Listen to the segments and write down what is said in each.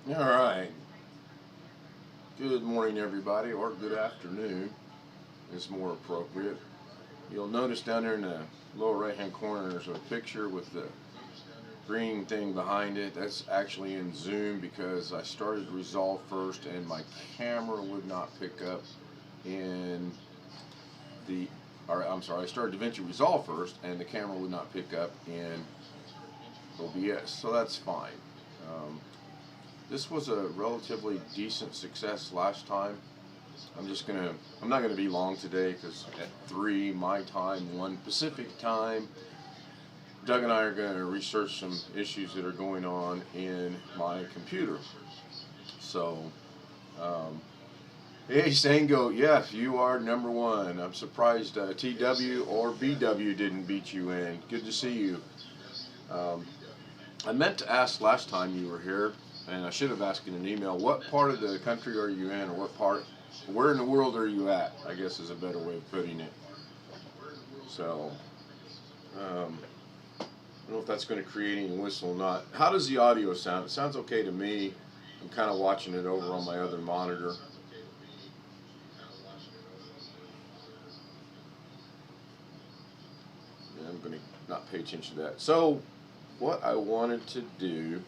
All right. Good morning, everybody, or good afternoon is more appropriate. You'll notice down there in the lower right-hand corner there's a picture with the green thing behind it. That's actually in Zoom because I started Resolve first and my camera would not pick up in the, or I'm sorry, I started Davinci Resolve first and the camera would not pick up in OBS, so that's fine. This was a relatively decent success last time. I'm not gonna be long today because at 3 my time, 1 Pacific time, Doug and I are gonna research some issues that are going on in my computer. So, hey Sango, yes, you are number 1. I'm surprised TW or BW didn't beat you in. Good to see you. I meant to ask last time you were here, and I should have asked in an email, what part of the country are you in, or where in the world are you at, I guess is a better way of putting it. So, I don't know if that's going to create any whistle or not. How does the audio sound? It sounds okay to me. I'm kind of watching it over on my other monitor. Yeah, I'm going to not pay attention to that. So, what I wanted to do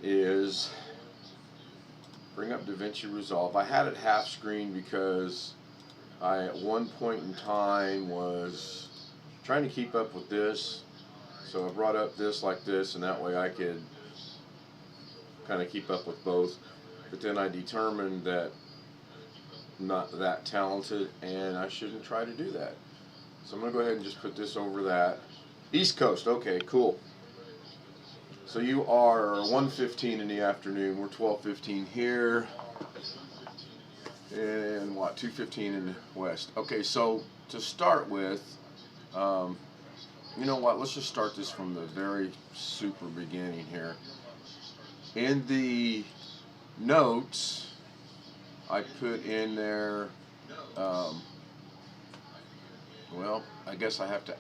is bring up Davinci Resolve. I had it half screen because I at one point in time was trying to keep up with this, so I brought up this like this, and that way I could kind of keep up with both. But then I determined that I'm not that talented and I shouldn't try to do that. So I'm going to go ahead and just put this over that. East Coast, okay, cool. So you are 1:15 in the afternoon. We're 12:15 here, and what, 2:15 in the west. Okay, so to start with, you know what? Let's just start this from the very super beginning here. In the notes, I put in there. Well, I guess I have to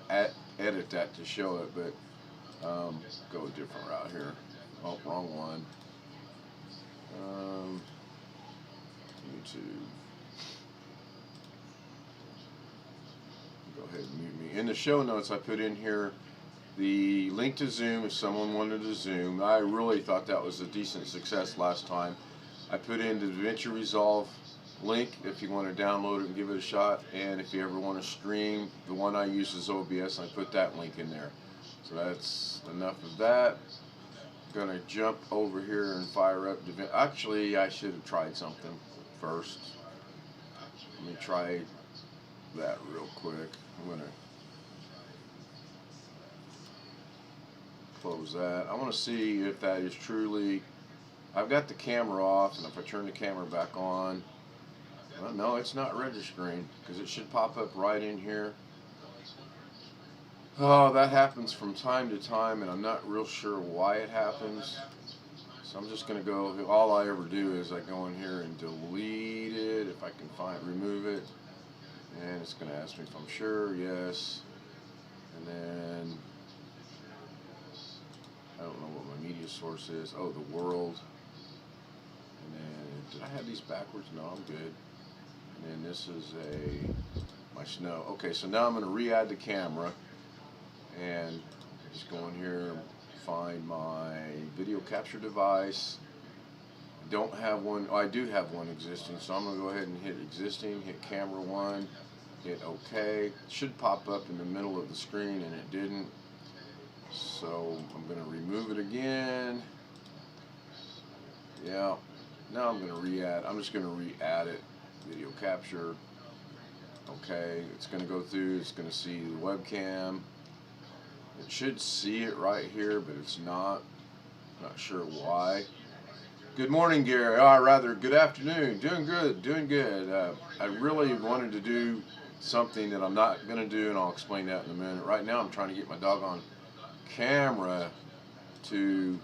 edit that to show it, but. Go a different route here. Oh, wrong one. YouTube. Go ahead and mute me. In the show notes, I put in here the link to Zoom if someone wanted to Zoom. I really thought that was a decent success last time. I put in the Davinci Resolve link if you want to download it and give it a shot, and if you ever want to stream, the one I use is OBS. I put that link in there. So that's enough of that. I'm gonna jump over here and fire up Davinci. Actually, I should have tried something first. Let me try that real quick. I'm gonna close that. I want to see if that is truly. I've got the camera off, and if I turn the camera back on, well, no, it's not registering because it should pop up right in here. Oh, that happens from time to time, and I'm not real sure why it happens. So I'm just going to go, all I ever do is I go in here and delete it, if I can remove it. And it's going to ask me if I'm sure, yes. And then, I don't know what my media source is. Oh, the world. And then, did I have these backwards? No, I'm good. And then this is my snow. Okay, so now I'm going to re-add the camera. And just go in here and find my video capture device. Don't have one. Oh, I do have one existing, so I'm going to go ahead and hit existing, hit camera 1, hit OK. It should pop up in the middle of the screen, and it didn't. So I'm going to remove it again. Yeah. Now I'm going to re-add. I'm just going to re-add it. Video capture. Okay. It's going to go through. It's going to see the webcam. It should see it right here, but it's not. Not sure why. Good morning, Gary. Rather, good afternoon. Doing good, doing good. I really wanted to do something that I'm not going to do, and I'll explain that in a minute. Right now, I'm trying to get my doggone camera to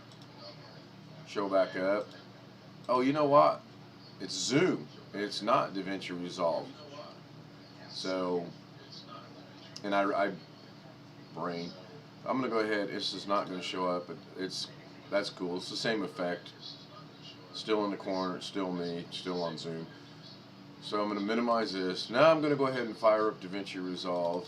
show back up. Oh, you know what? It's Zoom. It's not Davinci Resolve. So, and brain. I'm going to go ahead. This is not going to show up, but it's that's cool. It's the same effect. Still in the corner, it's still me, still on zoom. So I'm going to minimize this. Now I'm going to go ahead and fire up Davinci Resolve.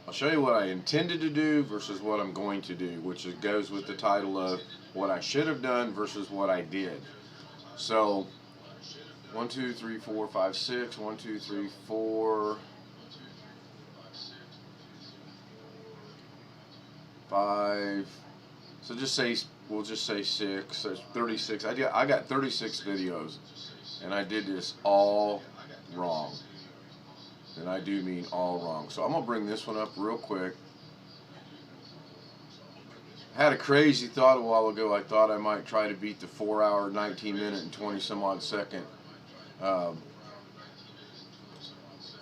I'll show you what I intended to do versus what I'm going to do, which goes with the title of what I should have done versus what I did. So 1, 2, 3, 4, 5, 6. 1, 2, 3, 4, 5. So we'll just say 6. There's 36. I got 36 videos, and I did this all wrong. And I do mean all wrong. So I'm gonna bring this one up real quick. I had a crazy thought a while ago. I thought I might try to beat the 4-hour, 19-minute, and 20-some-odd second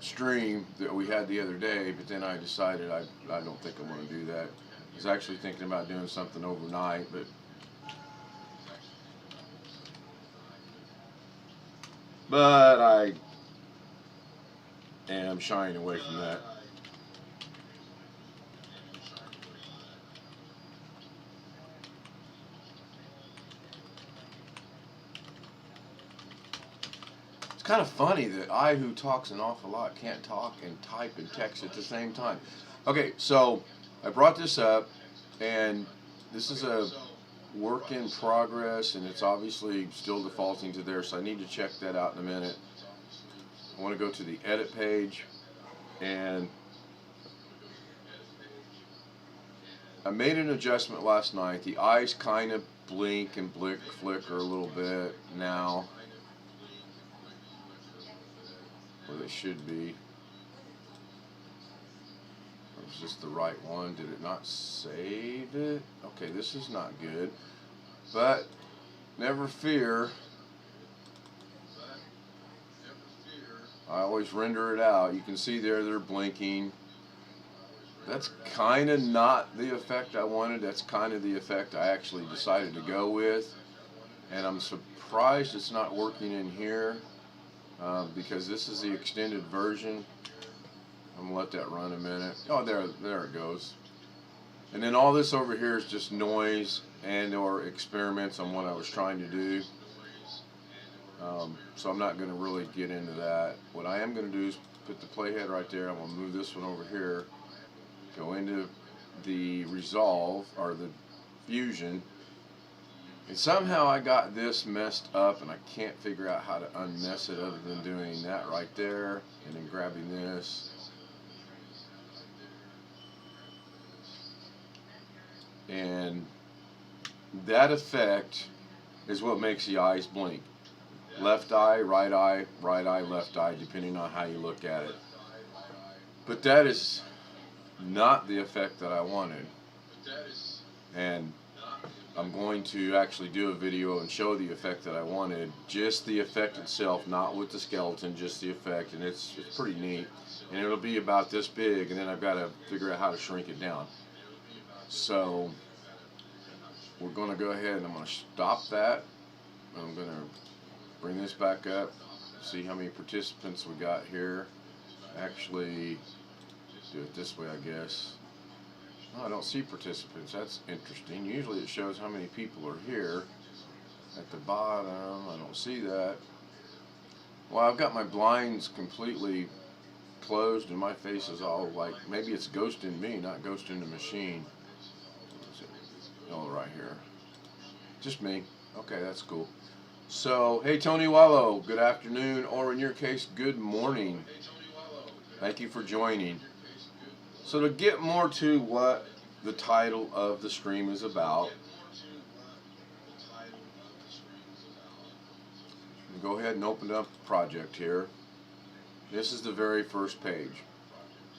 stream that we had the other day, but then I decided I don't think I want to do that. I was actually thinking about doing something overnight, but I am shying away from that. It's kind of funny that I, who talks an awful lot, can't talk and type and text at the same time. Okay, so I brought this up, and this is a work in progress, and it's obviously still defaulting to there, so I need to check that out in a minute. I want to go to the edit page, and I made an adjustment last night. The eyes kind of blink and flicker a little bit now, where they should be. Or is this the right one? Did it not save it? Okay, this is not good, but never fear. I always render it out. You can see there they're blinking. That's kind of not the effect I wanted. That's kind of the effect I actually decided to go with. And I'm surprised it's not working in here because this is the extended version. I'm going to let that run a minute. Oh, there it goes. And then all this over here is just noise and or experiments on what I was trying to do. So I'm not going to really get into that. What I am going to do is put the playhead right there. I'm going to move this one over here, go into the Resolve, or the Fusion, and somehow I got this messed up, and I can't figure out how to unmess it other than doing that right there, and then grabbing this. And that effect is what makes the eyes blink. Left eye, right eye, left eye, depending on how you look at it. But that is not the effect that I wanted. And I'm going to actually do a video and show the effect that I wanted. Just the effect itself, not with the skeleton, just the effect. And it's pretty neat. And it'll be about this big, and then I've got to figure out how to shrink it down. So we're going to go ahead and I'm going to stop that. I'm going to bring this back up, see how many participants we got here. Actually, do it this way, I guess. Oh, I don't see participants. That's interesting. Usually it shows how many people are here. At the bottom, I don't see that. Well, I've got my blinds completely closed and my face is all like, maybe it's ghosting me, not ghosting the machine. Oh, right here. Just me. Okay, that's cool. So, hey Tony Wallow, good afternoon, or in your case, good morning. Thank you for joining. So to get more to what the title of the stream is about, go ahead and open up the project here. This is the very first page.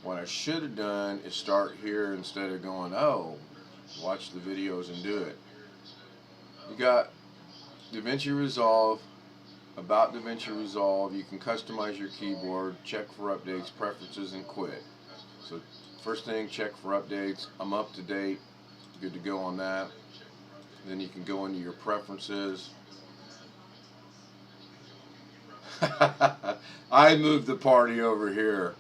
What I should have done is start here instead of going, oh, watch the videos and do it. You got Davinci Resolve, about Davinci Resolve. You can customize your keyboard, check for updates, preferences, and quit. So first thing, check for updates. I'm up to date, good to go on that. Then you can go into your preferences. I moved the party over here.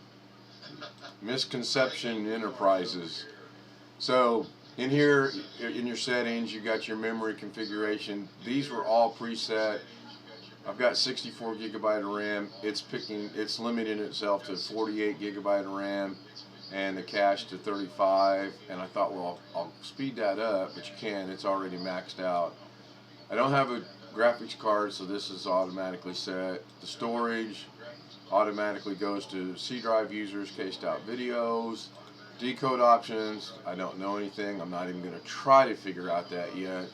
Misconception Enterprises. So In here, in your settings, you got your memory configuration. These were all preset. I've got 64 gigabyte of RAM. It's limiting itself to 48 gigabyte of RAM and the cache to 35. And I thought, well, I'll speed that up, but you can. It's already maxed out. I don't have a graphics card, so this is automatically set. The storage automatically goes to C drive users, cased out videos. Decode options, I don't know anything. I'm not even going to try to figure out that yet.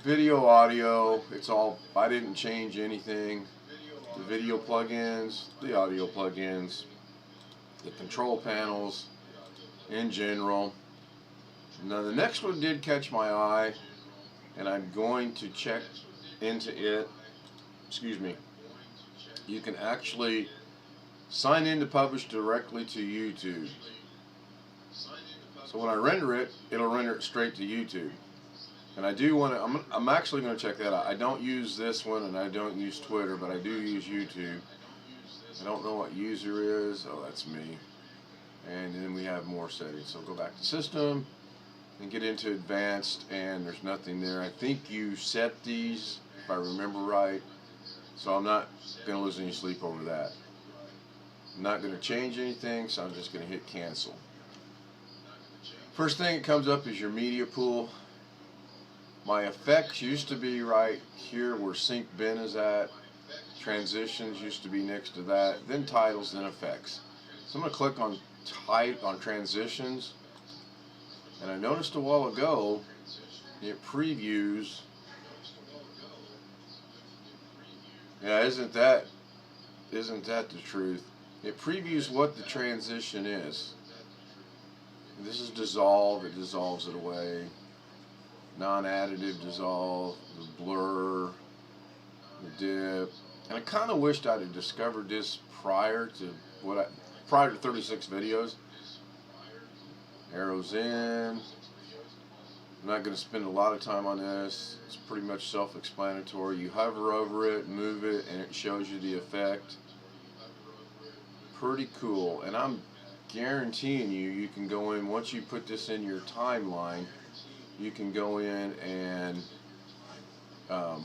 Video, audio, it's all, I didn't change anything. The video plugins, the audio plugins, the control panels in general. Now the next one did catch my eye, and I'm going to check into it. Excuse me. You can actually sign in to publish directly to YouTube. So when I render it, it'll render it straight to YouTube. And I do want to, I'm actually going to check that out. I don't use this one and I don't use Twitter, but I do use YouTube. I don't know what user is. Oh, that's me. And then we have more settings. So go back to system and get into advanced, and there's nothing there. I think you set these, if I remember right. So I'm not going to lose any sleep over that. I'm not going to change anything, so I'm just going to hit cancel. First thing that comes up is your media pool. My effects used to be right here where sync bin is at. Transitions used to be next to that. Then titles, then effects. So I'm going to click on transitions. And I noticed a while ago it previews. Yeah, isn't that the truth? It previews what the transition is. This is dissolve, it dissolves it away. Non-additive dissolve, the blur, the dip. And I kind of wished I'd have discovered this prior to 36 videos. Arrows in. I'm not going to spend a lot of time on this. It's pretty much self-explanatory. You hover over it, move it, and it shows you the effect. Pretty cool. And I'm guaranteeing you can go in, once you put this in your timeline, you can go in and well,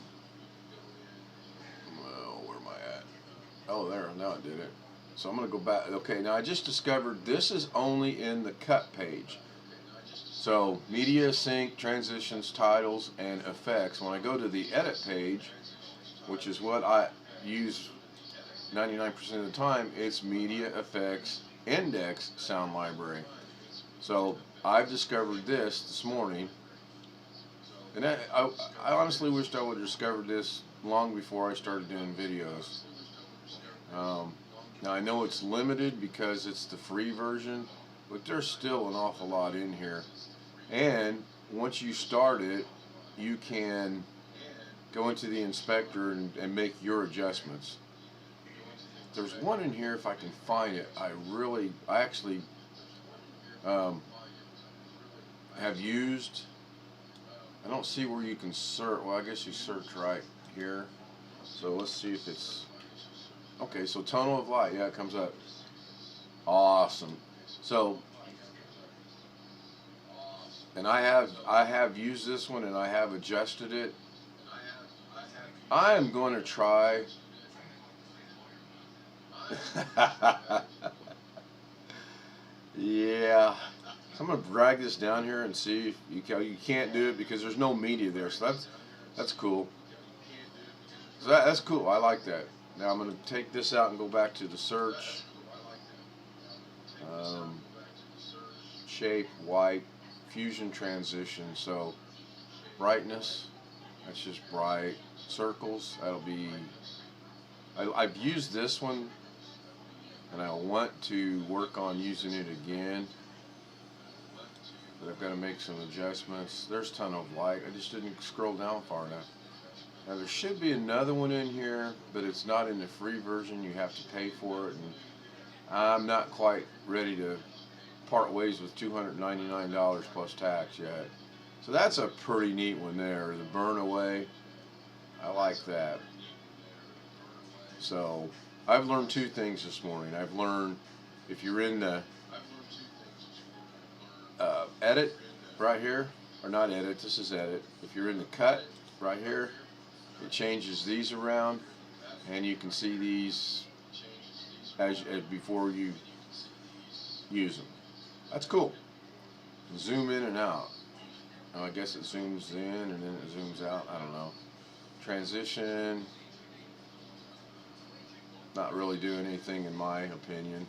where am I at? Oh, there, now it did it. So I'm going to go back. Okay, now I just discovered this is only in the cut page. So media, sync, transitions, titles, and effects. When I go to the edit page, which is what I use 99% of the time, it's media, effects, index, sound library. So I've discovered this morning, and I honestly wished I would have discovered this long before I started doing videos. Now I know it's limited because it's the free version, but there's still an awful lot in here. And once you start it, you can go into the inspector and make your adjustments. There's one in here, if I can find it. I actually have used. I don't see where you can search. Well, I guess you search right here. So let's see if it's okay. So tonal of light, yeah, it comes up. Awesome. So, and I have used this one and I have adjusted it. I am going to try. Yeah, so I'm gonna drag this down here and see if you can't do it because there's no media there. So that's cool. So that's cool. I like that. Now I'm gonna take this out and go back to the search. Shape, white, fusion transition. So brightness, that's just bright. Circles, that'll be. I've used this one. And I want to work on using it again, but I've got to make some adjustments. There's a ton of light. I just didn't scroll down far enough. Now there should be another one in here, but it's not in the free version. You have to pay for it, and I'm not quite ready to part ways with $299 plus tax yet. So that's a pretty neat one there. The burn away, I like that. So I've learned two things this morning. I've learned if you're in the edit right here, or not edit, this is edit. If you're in the cut right here, it changes these around, and you can see these as before you use them. That's cool. Zoom in and out. Oh, I guess it zooms in and then it zooms out. I don't know. Transition. Not really doing anything in my opinion.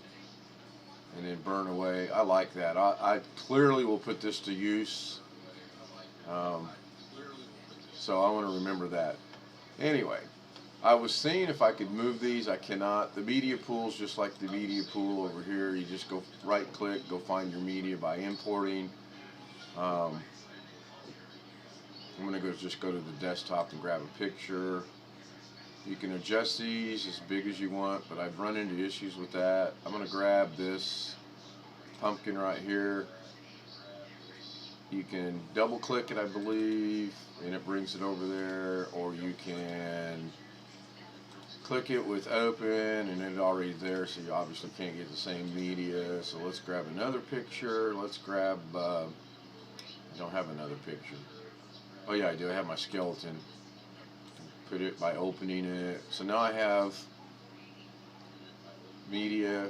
And then burn away. I like that. I clearly will put this to use. So I want to remember that. Anyway, I was seeing if I could move these. I cannot. The media pool is just like the media pool over here. You just go right click, go find your media by importing. I'm going to just go to the desktop and grab a picture. You can adjust these as big as you want, but I've run into issues with that. I'm going to grab this pumpkin right here. You can double click it, I believe, and it brings it over there, or you can click it with open and it's already there, so you obviously can't get the same media. So let's grab another picture. Let's grab, I don't have another picture. Oh yeah, I do. I have my skeleton. Put it by opening it. So now I have media.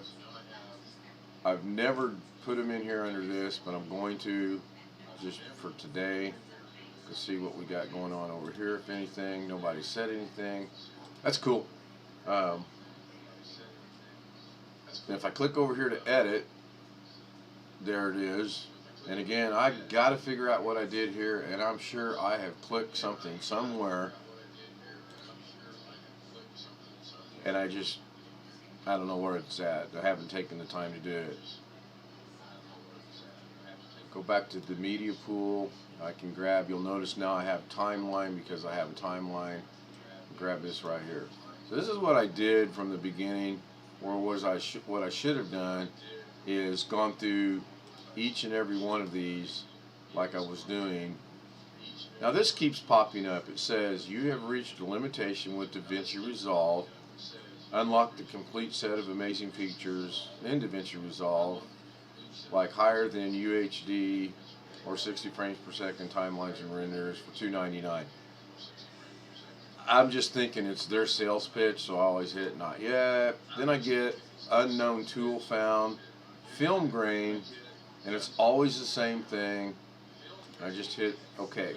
I've never put them in here under this, but I'm going to just for today to see what we got going on over here. If anything, nobody said anything. That's cool. And if I click over here to edit, there it is. And again, I got to figure out what I did here, and I'm sure I have clicked something somewhere, and I don't know where it's at. I haven't taken the time to do it. Go back to the media pool. I can grab, you'll notice now I have timeline because I have a timeline. Grab this right here. So this is what I did from the beginning, or what I should have done is gone through each and every one of these like I was doing. Now this keeps popping up. It says you have reached a limitation with Davinci Resolve. Unlock the complete set of amazing features in Davinci Resolve, like higher than UHD or 60 frames per second timelines and renders for $2.99. I'm just thinking it's their sales pitch, so I always hit not yet. Then I get unknown tool found, film grain, and it's always the same thing. I just hit OK.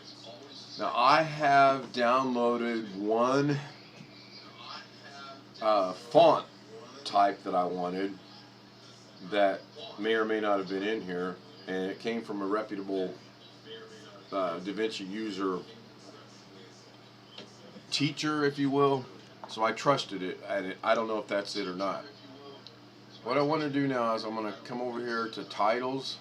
Now I have downloaded one font type that I wanted that may or may not have been in here, and it came from a reputable Davinci user teacher, if you will, so I trusted it, and I don't know if that's it or not. What I want to do now is I'm going to come over here to titles,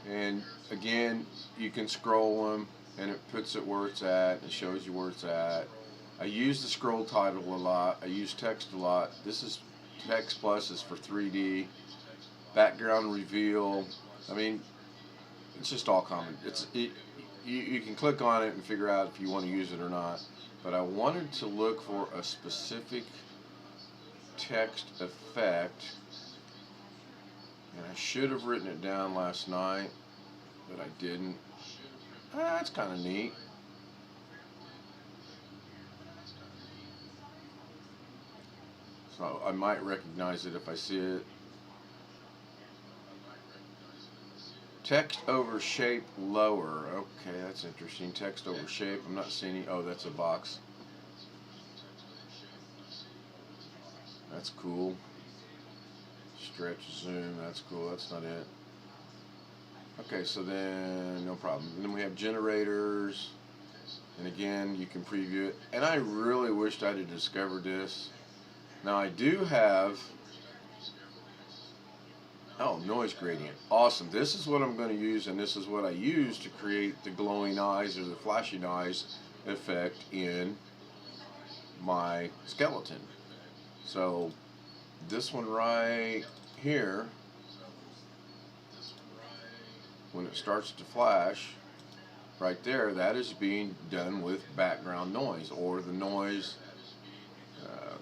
and again you can scroll them and it puts it where it's at. It shows you where it's at. I use the scroll title a lot. I use text a lot. This is Text Plus is for 3D. Background reveal. I mean, it's just all common. You can click on it and figure out if you want to use it or not. But I wanted to look for a specific text effect, and I should have written it down last night, but I didn't. That's kind of neat. So I might recognize it if I see it. Text over shape lower. Okay, that's interesting. Text over shape. I'm not seeing any. Oh, that's a box. That's cool. Stretch, zoom. That's cool. That's not it. Okay, so then no problem. And then we have generators. And again, you can preview it. And I really wished I had discovered this. Now I do have, noise gradient. Awesome. This is what I'm going to use, and this is what I use to create the glowing eyes or the flashing eyes effect in my skeleton. So this one right here, when it starts to flash, right there, that is being done with background noise, or the noise,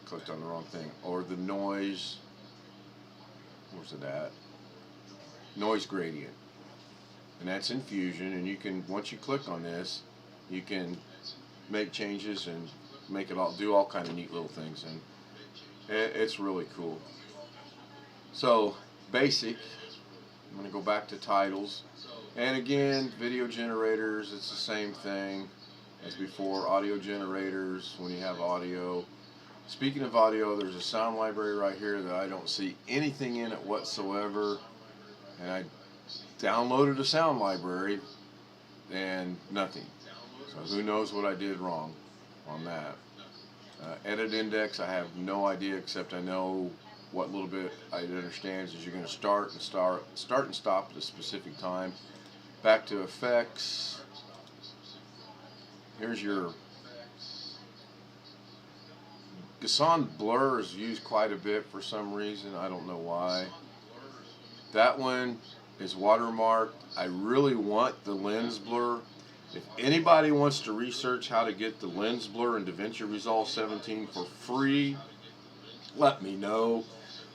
clicked on the wrong thing, or the noise, where's it at? Noise gradient. and that's in Fusion. And you can, once you click on this, you can make changes and make it all, do all kind of neat little things, and it's really cool. So basic, I'm going to go back to titles, and again, video generators, it's the same thing as before. Audio generators, when you have audio. Speaking of audio, there's a sound library right here that I don't see anything in it whatsoever, and I downloaded a sound library and nothing. So who knows what I did wrong on that. Edit index, I have no idea, except I know what little bit I understand is you're going to start and stop at a specific time. Back to effects. Here's your Gasson blur is used quite a bit for some reason. I don't know why. That one is watermarked. I really want the lens blur. If anybody wants to research how to get the lens blur in Davinci Resolve 17 for free, let me know,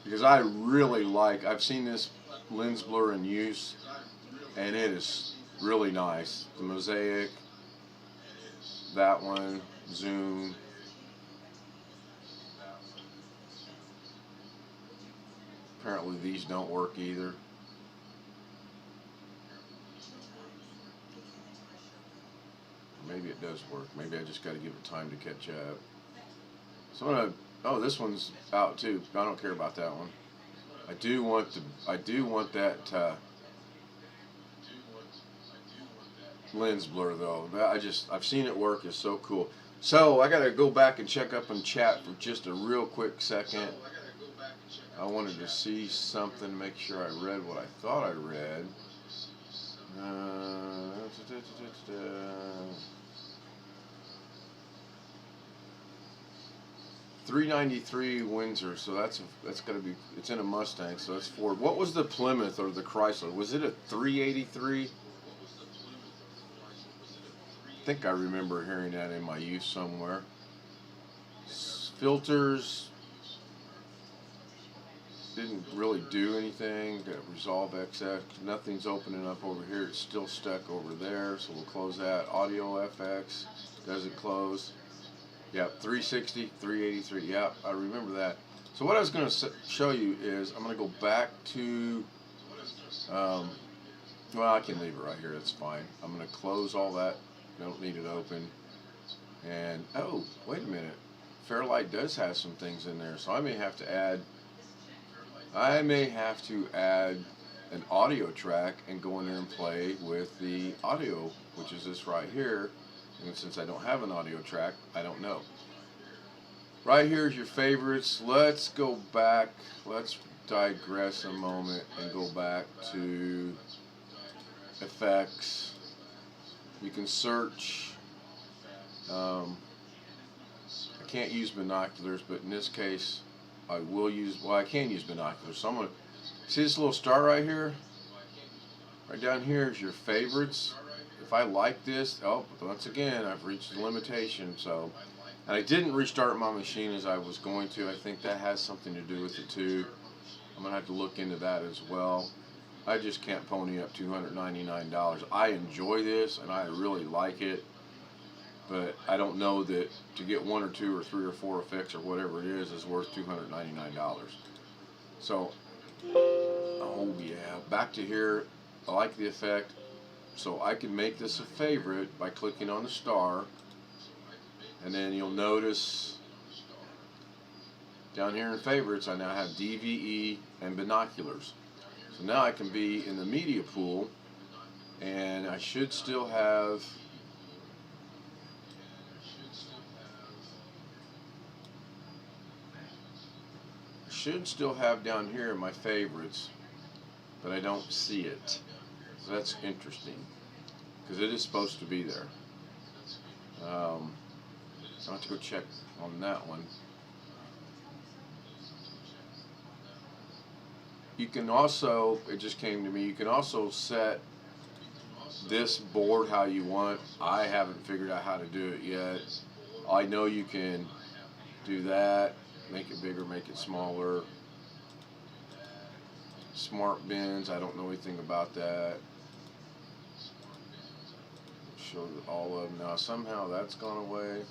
because I really like, I've seen this lens blur in use, and it is really nice. The mosaic, that one, zoom. Apparently these don't work either. Maybe it does work. Maybe I just got to give it time to catch up. So I'm gonna, oh, this one's out too. I don't care about that one. I do want that lens blur though. I've seen it work. It's so cool. So I got to go back and check up on chat for just a real quick second. I wanted to see something, make sure I read what I thought I read. 393 Windsor, so that's gotta be, it's in a Mustang, so that's Ford. What was the Plymouth or the Chrysler? Was it a 383? I think I remember hearing that in my youth somewhere. Filters didn't really do anything. Got Resolve XX, nothing's opening up over here. It's still stuck over there, so we'll close that. Audio FX doesn't close. Yep, 360, 383. Yep, I remember that. So what I was going to show you is I'm going to go back to, well, I can leave it right here. That's fine. I'm going to close all that. I don't need it open. And, oh, wait a minute. Fairlight does have some things in there, so I may have to add an audio track and go in there and play with the audio, which is this right here. And since I don't have an audio track, I don't know. Right here is your favorites. Let's go back. Let's digress a moment and go back to effects. You can search. I can't use binoculars, but in this case, I will use, well, I can use binoculars. So I'm going to, see this little star right here? Right down here is your favorites. If I like this, oh, once again, I've reached the limitation. So, and I didn't restart my machine as I was going to. I think that has something to do with it too. I'm going to have to look into that as well. I just can't pony up $299. I enjoy this and I really like it, but I don't know that to get 1 or 2 or 3 or 4 effects or whatever it is worth $299. So, oh yeah, back to here. I like the effect. So I can make this a favorite by clicking on the star, and then you'll notice down here in favorites I now have DVE and binoculars. So now I can be in the media pool, and I should still have down here my favorites, but I don't see it. So that's interesting, because it is supposed to be there. I'll have to go check on that one. You can also, it just came to me, you can also set this board how you want. I haven't figured out how to do it yet. I know you can do that, make it bigger, make it smaller. Smart bins, I don't know anything about that. show all of them now. Somehow that's gone away.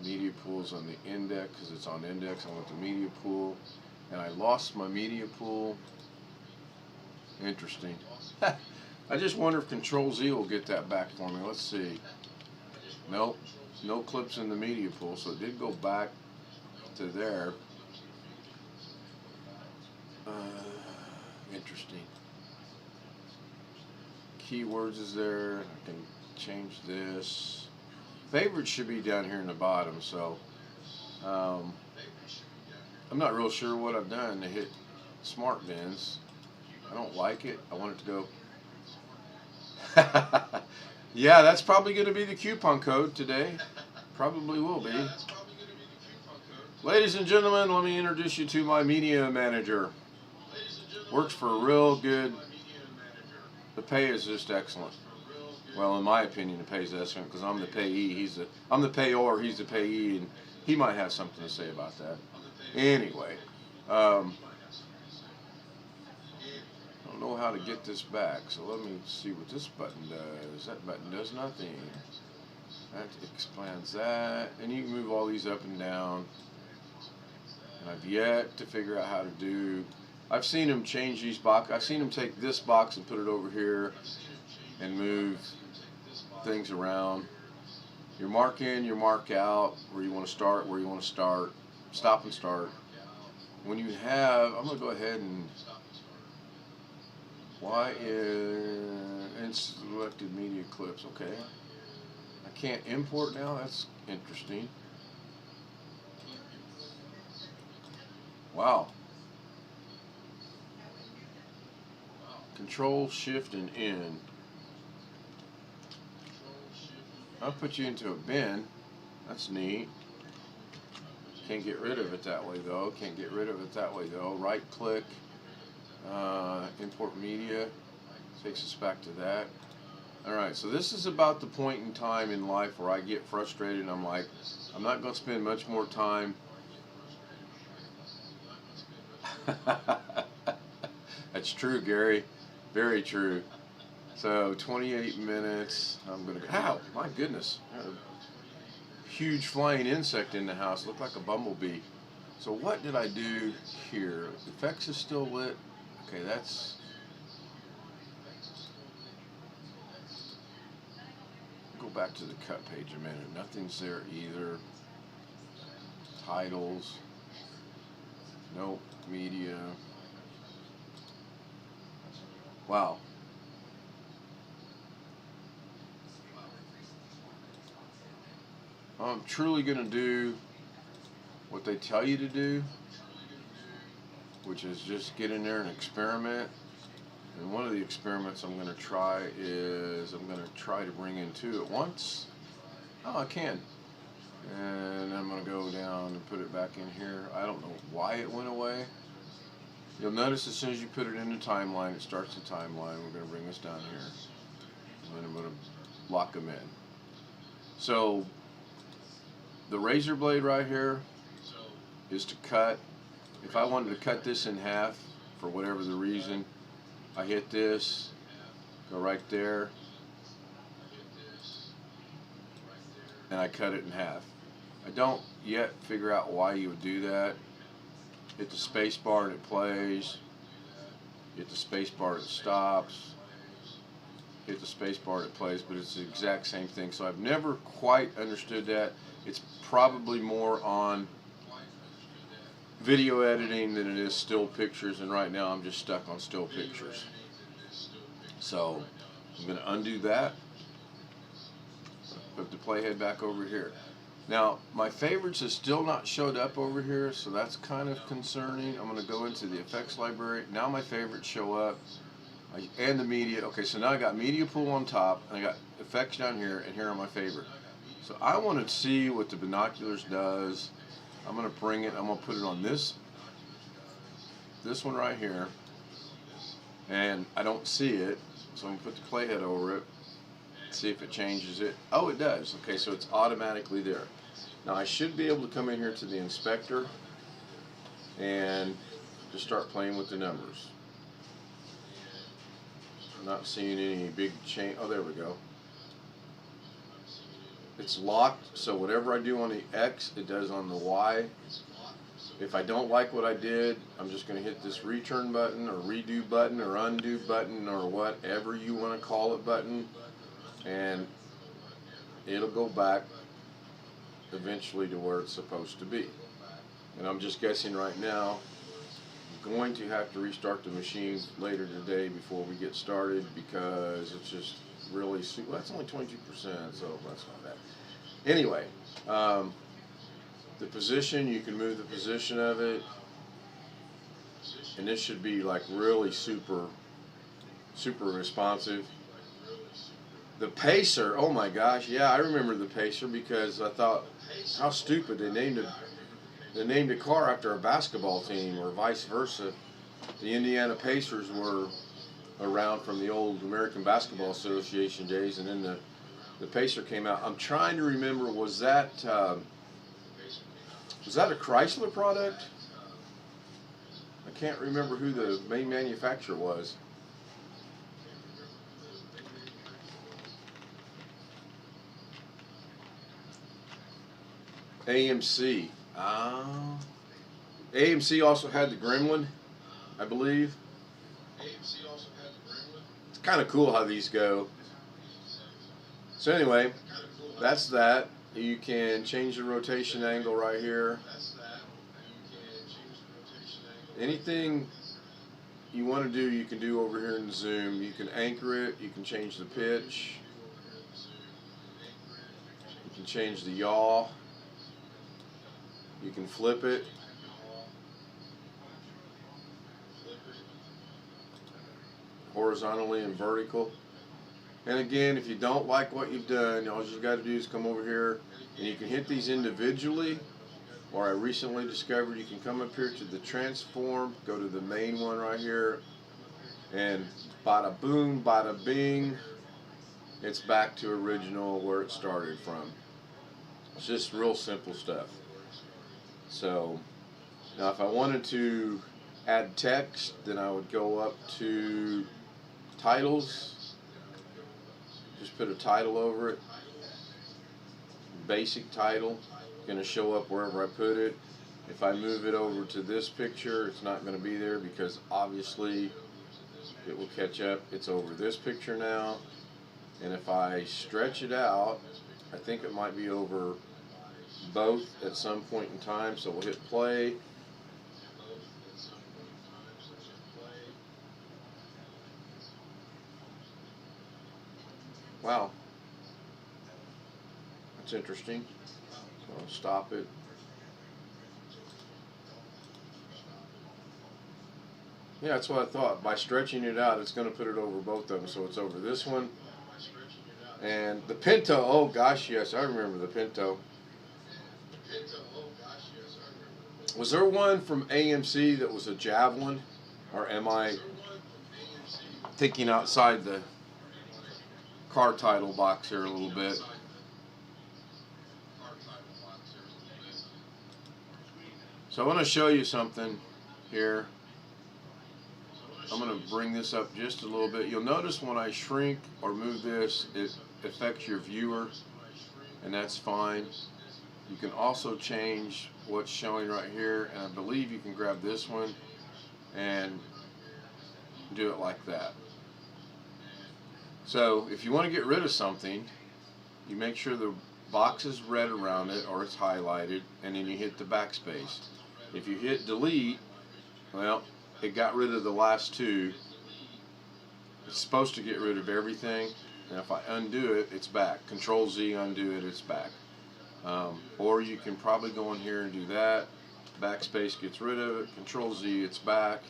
Media pool's on the index because it's on index. I want the media pool, and I lost my media pool. Interesting. I just wonder if Control Z will get that back for me. Let's see. Nope, no clips in the media pool, so it did go back to there. Interesting. Keywords is there. I can change this. Favorites should be down here in the bottom, so I'm not real sure what I've done to hit smart bins. I don't like it. I want it to go. Yeah, that's probably going to be the coupon code today. Probably will be. Ladies and gentlemen, let me introduce you to my media manager. Works for real good. The pay is just excellent. Well, in my opinion, the pay is excellent because I'm the payee. I'm the payor. He's the payee, and he might have something to say about that. Anyway, I don't know how to get this back, so let me see what this button does. That button does nothing. That expands that, and you can move all these up and down. And I've yet to figure out how to do. I've seen him change these boxes. I've seen him take this box and put it over here and move things around. Your mark in, your mark out, where you want to start, where you want to start, stop and start. When you have, I'm going to go ahead and and selected media clips. Okay. I can't import now. That's interesting. Wow. Control, Shift, and N. I'll put you into a bin. That's neat. Can't get rid of it that way though. Right click, import media. Takes us back to that. Alright, so this is about the point in time in life where I get frustrated and I'm like, I'm not going to spend much more time. That's true, Gary. Very true. So 28 minutes. I'm gonna go. Ow, my goodness! A huge flying insect in the house. Looked like a bumblebee. So what did I do here? Effects is still lit. Okay, that's. Go back to the cut page a minute. Nothing's there either. Titles. Nope. Media. Wow. I'm truly going to do what they tell you to do, which is just get in there and experiment. And one of the experiments I'm going to try is I'm going to try to bring in two at once. Oh, I can. And I'm going to go down and put it back in here. I don't know why it went away. You'll notice as soon as you put it in the timeline, it starts the timeline. We're going to bring this down here. And then I'm going to lock them in. So the razor blade right here is to cut. If I wanted to cut this in half for whatever the reason, I hit this, go right there, and I cut it in half. I don't yet figure out why you would do that. Hit the space bar and it plays. Hit the space bar and it stops. Hit the space bar and it plays, but it's the exact same thing. So I've never quite understood that. It's probably more on video editing than it is still pictures, and right now I'm just stuck on still pictures. So I'm going to undo that. Put the playhead back over here. Now, my favorites has still not showed up over here, so that's kind of concerning. I'm going to go into the effects library. Now my favorites show up, and the media. Okay, so now I got media pool on top, and I got effects down here, and here are my favorite. So I want to see what the binoculars does. I'm going to bring it, I'm going to put it on this one right here, and I don't see it, so I'm going to put the playhead over it. See if it changes it. Oh, it does. Okay, so it's automatically there. Now I should be able to come in here to the inspector and just start playing with the numbers. I'm not seeing any big change. Oh, there we go. It's locked, so whatever I do on the X, it does on the Y. If I don't like what I did, I'm just going to hit this return button or redo button or undo button or whatever you want to call it button, and it'll go back eventually to where it's supposed to be. And I'm just guessing right now, I'm going to have to restart the machine later today before we get started, because it's just really, well, that's only 22%, so that's not bad. Anyway, the position, you can move the position of it, and this should be like really super responsive. The pacer, oh my gosh, yeah, I remember the pacer, because I thought, how stupid, they named a car after a basketball team, or vice versa. The Indiana Pacers were around from the old American Basketball Association days, and then the Pacer came out. I'm trying to remember, was that a Chrysler product? I can't remember who the main manufacturer was. AMC. AMC also had the Gremlin, I believe. It's kind of cool how these go. So anyway, that's that. You can change the rotation angle right here. Anything you want to do, you can do over here in the zoom. You can anchor it. You can change the pitch. You can change the yaw. You can flip it. Horizontally and vertical. And again, if you don't like what you've done, all you got to do is come over here, and you can hit these individually, or I recently discovered you can come up here to the transform, go to the main one right here, and bada boom, bada bing, it's back to original where it started from. It's just real simple stuff. So now if I wanted to add text, then I would go up to titles. Just put a title over it. Basic title. It's going to show up wherever I put it. If I move it over to this picture, it's not going to be there, because obviously it will catch up. It's over this picture now. And if I stretch it out, I think it might be over both at some point in time. So we'll hit play. Wow, that's interesting. So I'll stop it. Yeah, that's what I thought. By stretching it out, it's going to put it over both of them. So it's over this one. And the Pinto, oh gosh, yes, I remember the Pinto. Was there one from AMC that was a Javelin? Or am I thinking outside the car title box here a little bit? So I want to show you something here. I'm going to bring this up just a little bit. You'll notice when I shrink or move this, it affects your viewer, and that's fine. You can also change what's showing right here, and I believe you can grab this one and do it like that. So if you want to get rid of something, you make sure the box is red around it or it's highlighted, and then you hit the backspace. If you hit delete, well, it got rid of the last two. It's supposed to get rid of everything, and if I undo it, it's back. Control Z, undo it, it's back. Or you can probably go in here and do that. Backspace gets rid of it. Control Z, it's back.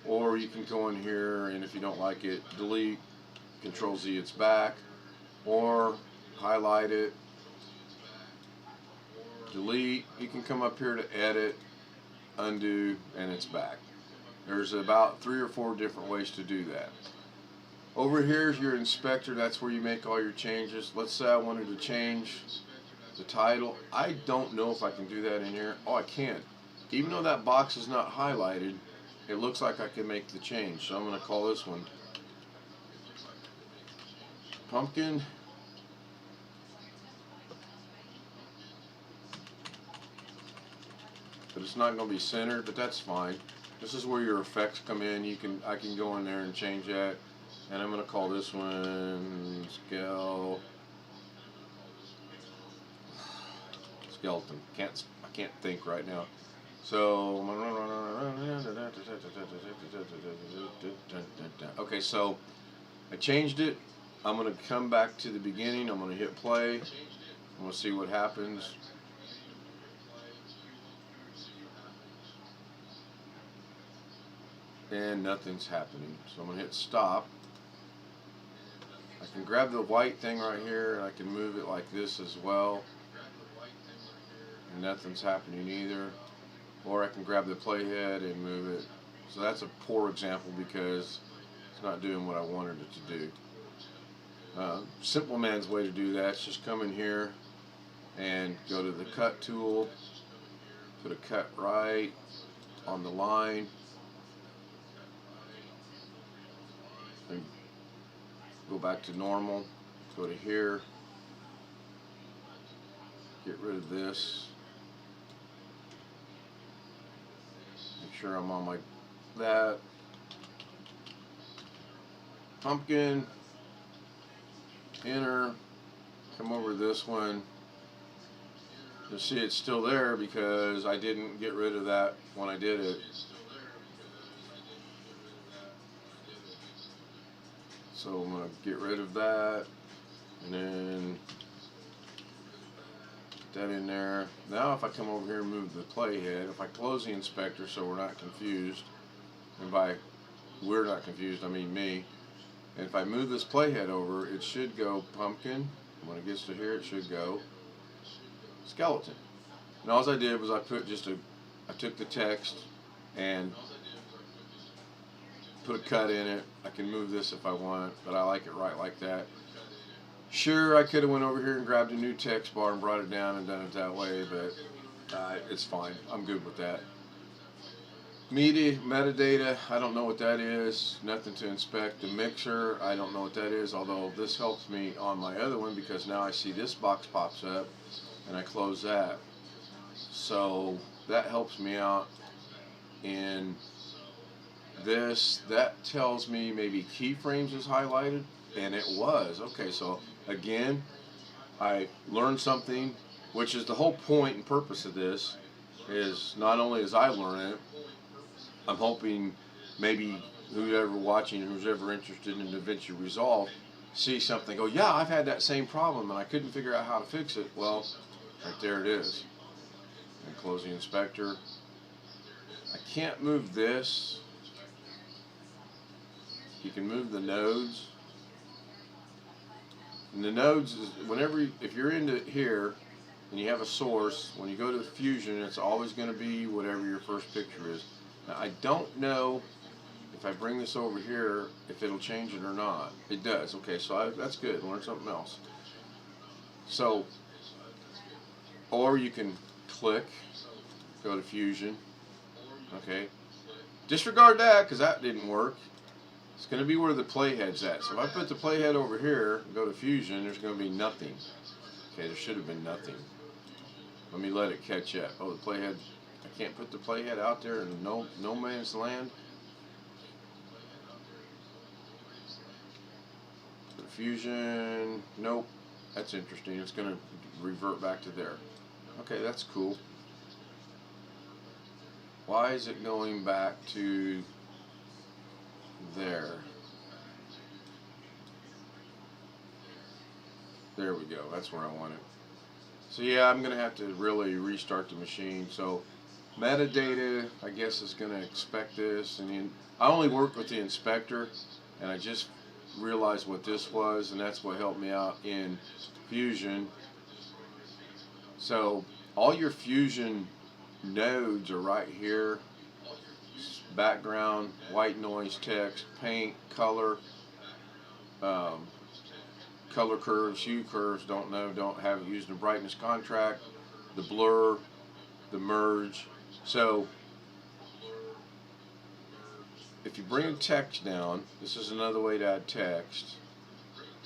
Or you can go in here, and if you don't like it, delete. Control Z, it's back. Or highlight it, delete. You can come up here to edit, undo, and it's back. There's about 3 or 4 different ways to do that. Over here is your inspector. That's where you make all your changes. Let's say I wanted to change the title. I don't know if I can do that in here. Oh, I can. Even though that box is not highlighted, it looks like I can make the change. So I'm going to call this one pumpkin. But it's not going to be centered, but that's fine. This is where your effects come in. I can go in there and change that. And I'm going to call this one skeleton. I can't think right now. So okay, so I changed it. I'm going to come back to the beginning. I'm going to hit play. I'm going to see what happens. And nothing's happening. So I'm going to hit stop. I can grab the white thing right here and I can move it like this as well. And nothing's happening either. Or I can grab the playhead and move it. So that's a poor example because it's not doing what I wanted it to do. Simple man's way to do that is just come in here and go to the cut tool, put a cut right on the line, and go back to normal, go to here, get rid of this, make sure I'm on my that pumpkin, enter, come over to this one. You'll see it's still there because I didn't get rid of that when I did it. So I'm going to get rid of that and then put that in there. Now if I come over here and move the playhead, if I close the inspector so we're not confused, and by we're not confused I mean me, and if I move this playhead over, it should go pumpkin. When it gets to here, it should go skeleton. And all I did was I took the text and put a cut in it. I can move this if I want, but I like it right like that. Sure, I could have went over here and grabbed a new text bar and brought it down and done it that way, but it's fine. I'm good with that. Metadata, I don't know what that is. Nothing to inspect. The mixer, I don't know what that is, although this helps me on my other one because now I see this box pops up and I close that. So that helps me out in this. That tells me maybe keyframes is highlighted, and it was. Okay, so again, I learned something, which is the whole point and purpose of this, is not only as I learn it, I'm hoping maybe whoever watching, who's ever interested in Davinci Resolve, see something, go, yeah, I've had that same problem and I couldn't figure out how to fix it. Well, right there it is. And close the inspector. I can't move this. You can move the nodes. And the nodes is if you're into here and you have a source, when you go to the Fusion, it's always going to be whatever your first picture is. Now, I don't know if I bring this over here if it'll change it or not. It does. Okay, so that's good. Learn something else. So, or you can click, go to Fusion. Okay, disregard that because that didn't work. It's going to be where the playhead's at. So if I put the playhead over here, go to Fusion, there's going to be nothing. Okay, there should have been nothing. Let me let it catch up. Oh, the playhead. I can't put the playhead out there in no man's land. Fusion, nope. That's interesting. It's going to revert back to there. Okay, that's cool. Why is it going back to there? There we go. That's where I want it. So yeah, I'm going to have to really restart the machine. So metadata, I guess, is going to expect this. And I only work with the inspector, and I just realized what this was, and that's what helped me out in Fusion. So all your Fusion nodes are right here. Background, white noise, text, paint, color, color curves, hue curves, don't have it used in brightness contract, the blur, the merge. So if you bring text down, this is another way to add text.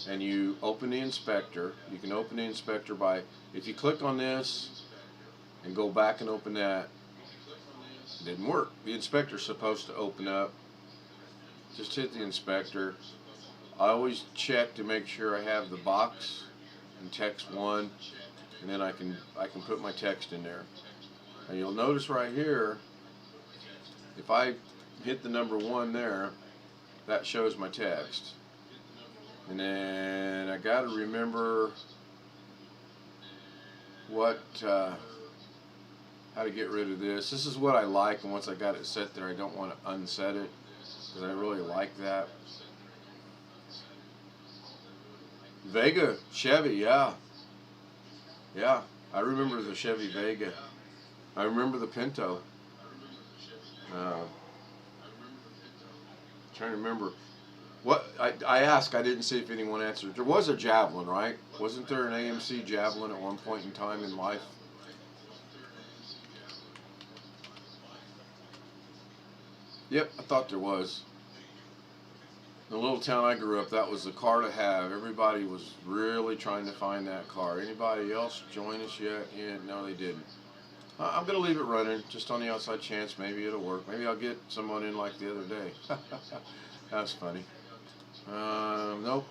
and you open the inspector. You can open the inspector by, if you click on this and go back and open that, it didn't work. The inspector's supposed to open up. Just hit the inspector. I always check to make sure I have the box and text 1, and then I can put my text in there. And you'll notice right here, if I hit the number 1 there, that shows my text. And then I got to remember how to get rid of this. This is what I like, and once I got it set there, I don't want to unset it because I really like that. Vega, Chevy, yeah. Yeah, I remember the Chevy Vega. I remember the Pinto. Trying to remember. What I asked, I didn't see if anyone answered. There was a Javelin, right? Wasn't there an AMC Javelin at one point in time in life? Yep, I thought there was. In the little town I grew up, that was the car to have. Everybody was really trying to find that car. Anybody else join us yet? Yeah, no, they didn't. I'm going to leave it running, just on the outside chance. Maybe it'll work. Maybe I'll get someone in like the other day. That's funny. Nope.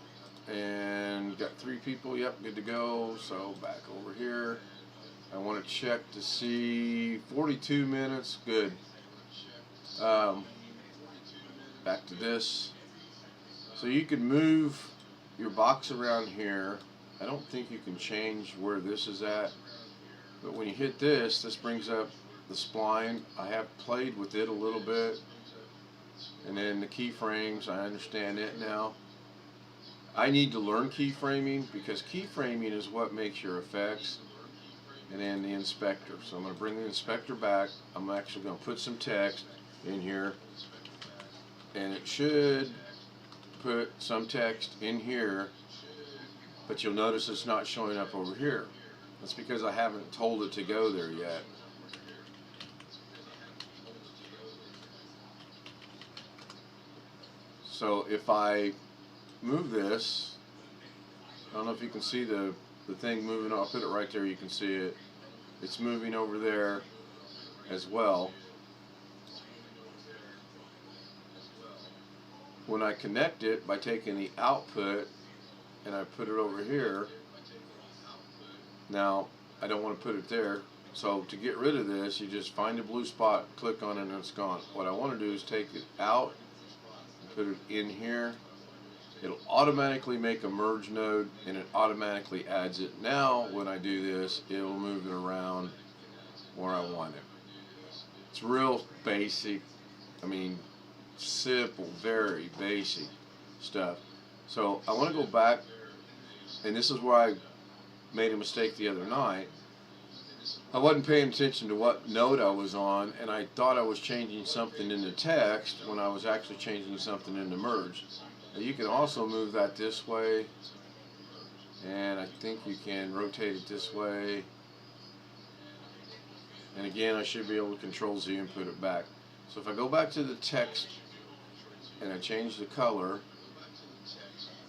And got 3 people. Yep, good to go. So back over here. I want to check to see 42 minutes. Good. Back to this. So you can move your box around here. I don't think you can change where this is at. But when you hit this, this brings up the spline. I have played with it a little bit. And then the keyframes, I understand it now. I need to learn keyframing because keyframing is what makes your effects. And then the inspector. So I'm going to bring the inspector back. I'm actually going to put some text in here. And it should put some text in here, but you'll notice it's not showing up over here. That's because I haven't told it to go there yet. So if I move this, I don't know if you can see the thing moving. I'll put it right there, you can see it. It's moving over there as well. When I connect it by taking the output and I put it over here, now I don't want to put it there, so to get rid of this, you just find a blue spot, click on it, and it's gone. What I want to do is take it out and put it in here. It'll automatically make a merge node, and it automatically adds it. Now when I do this, it'll move it around where I want it. It's real basic. I mean, simple, very basic stuff. So I want to go back, and this is where I made a mistake the other night. I wasn't paying attention to what node I was on, and I thought I was changing something in the text when I was actually changing something in the merge. Now you can also move that this way, and I think you can rotate it this way. And again, I should be able to Control Z and put it back. So if I go back to the text and I change the color,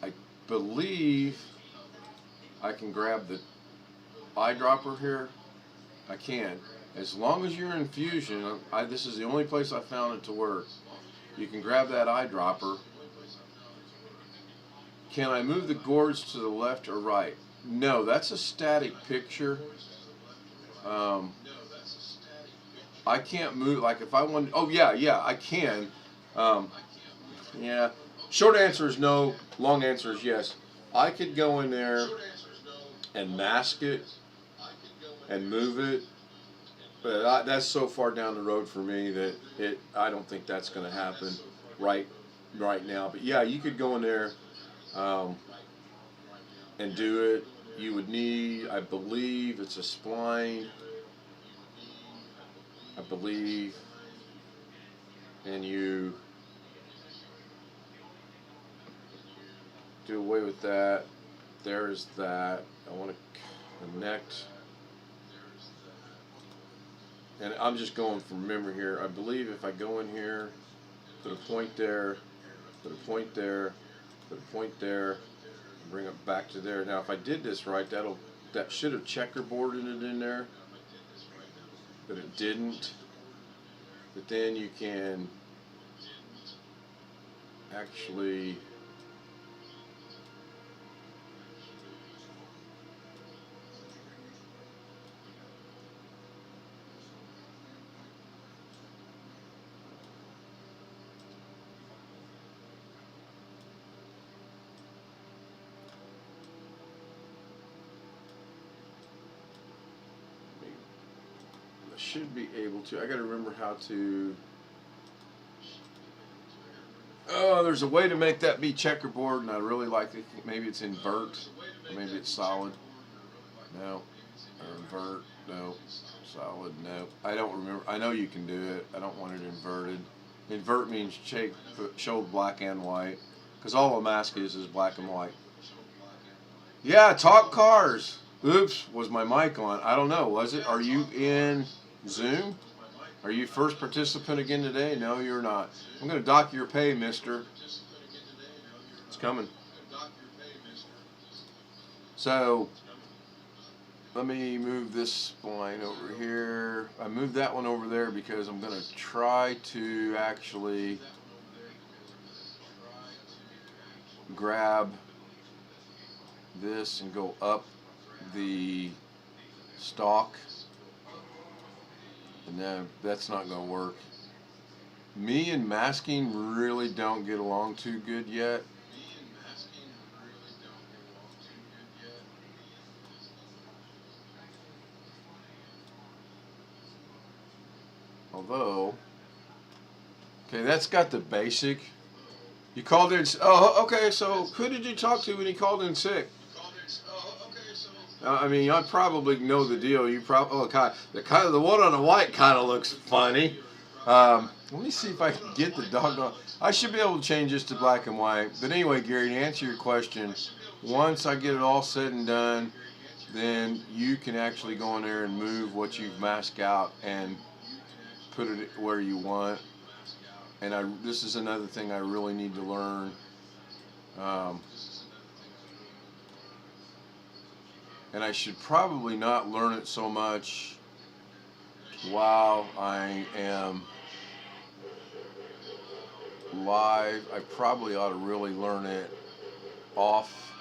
I believe I can grab the eyedropper here. I can. As long as you're in Fusion, this is the only place I found it to work. You can grab that eyedropper. Can I move the gourds to the left or right? No, that's a static picture. I can't move, like if I want, oh yeah, I can. Yeah, short answer is no, long answer is yes. I could go in there and mask it and move it, but that's so far down the road for me that I don't think that's going to happen right now. But yeah, you could go in there and do it. You would need, I believe it's a spline, I believe, and you do away with that. There's that. I want to connect, and I'm just going from memory here. I believe if I go in here, put a point there, put a point there, put a point there, Bring it back to there. Now, if I did this right, that should have checkerboarded it in there, but it didn't. But then you can actually should be able to. I got to remember how to. Oh, there's a way to make that be checkerboard, and I really like it. Maybe it's invert, or maybe it's solid. No, or invert. No, solid. No, I don't remember. I know you can do it. I don't want it inverted. Invert means show black and white, because all a mask is black and white. Yeah, talk cars. Oops, was my mic on? I don't know. Was it? Are you in Zoom? Are you first participant again today? No, you're not. I'm going to dock your pay, mister. It's coming. So, let me move this spline over here. I moved that one over there because I'm going to try to actually grab this and go up the stalk. No, that's not going to work. Me and masking really don't get along too good yet. Although, okay, that's got the basic. You called in. Oh, okay. So who did you talk to when he called in sick? I mean, I probably know the deal. You probably the one on the white kind of looks funny. Let me see if I can get the doggone. I should be able to change this to black and white. But anyway, Gary, to answer your question, once I get it all said and done, then you can actually go in there and move what you've masked out and put it where you want. And this is another thing I really need to learn. And I should probably not learn it so much while I am live. I probably ought to really learn it off.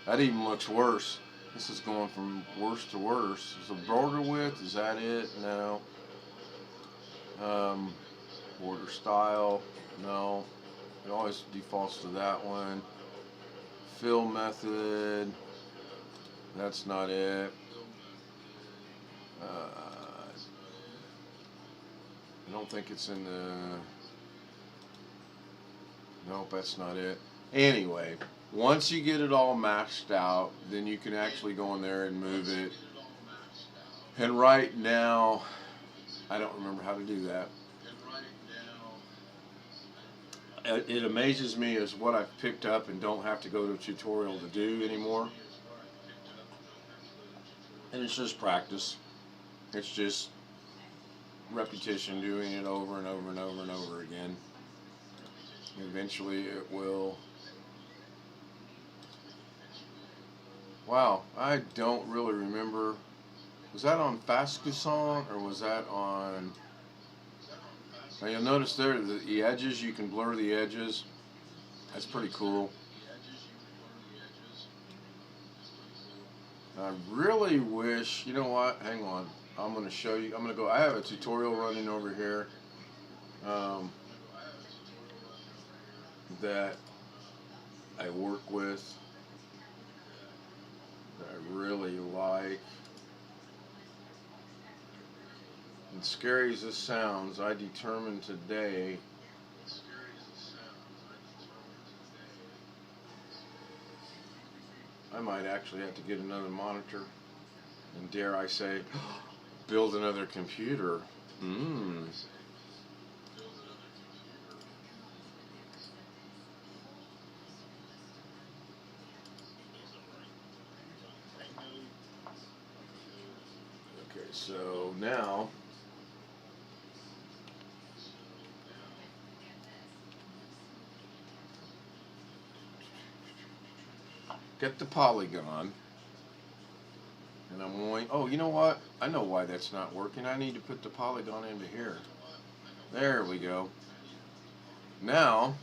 That even looks worse. This is going from worse to worse. Is the border width, is that it? No. Border style, no. It always defaults to that one. Fill method. That's not it. I don't think it's in the. Nope, that's not it. Anyway, once you get it all maxed out, then you can actually go in there and move it. And right now, I don't remember how to do that. It amazes me as what I've picked up and don't have to go to a tutorial to do anymore. And it's just practice. It's just repetition, doing it over and over and over and over again. Eventually it will. Wow, I don't really remember. Was that on Fascuson or was that on... Now you'll notice there the edges, you can blur the edges. That's pretty cool. I really wish, you know what, hang on. I'm going to show you, I have a tutorial running over here that I work with, that I really like. And scary as this sounds, I determined today I might actually have to get another monitor and, dare I say, build another computer. Okay, so now get the polygon, and I'm going, oh, you know what? I know why that's not working. I need to put the polygon into here. There we go. Now,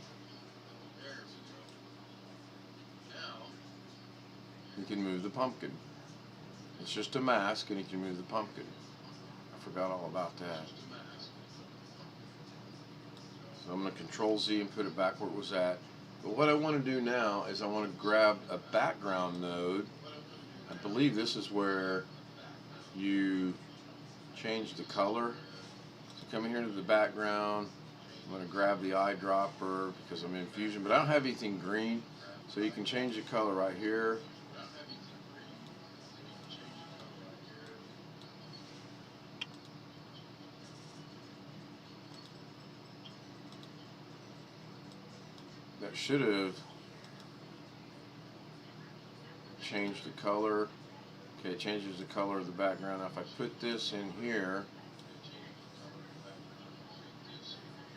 you can move the pumpkin. It's just a mask, and you can move the pumpkin. I forgot all about that. So I'm going to Control Z and put it back where it was at. But what I want to do now is I want to grab a background node. I believe this is where you change the color. So come here to the background. I'm going to grab the eyedropper because I'm in Fusion, but I don't have anything green. So you can change the color right here. That should have changed the color. Okay, it changes the color of the background. Now if I put this in here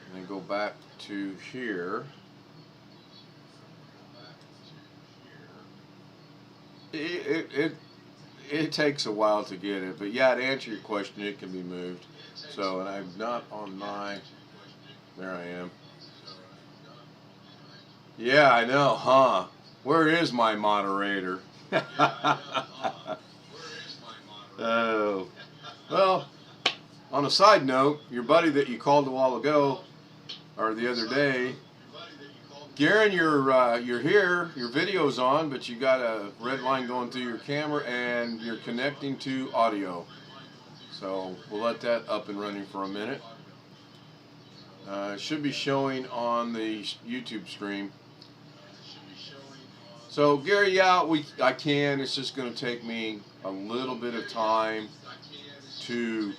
and then go back to here, it takes a while to get it, but yeah, to answer your question, it can be moved. So, and I'm not on my, there I am. Yeah, I know, huh? Where is my moderator? Oh, well, on a side note, your buddy that you called a while ago, or the other day, Garen, you're here, your video's on, but you got a red line going through your camera and you're connecting to audio. So we'll let that up and running for a minute. It should be showing on the YouTube stream. So Gary, yeah, I can. It's just going to take me a little bit of time to.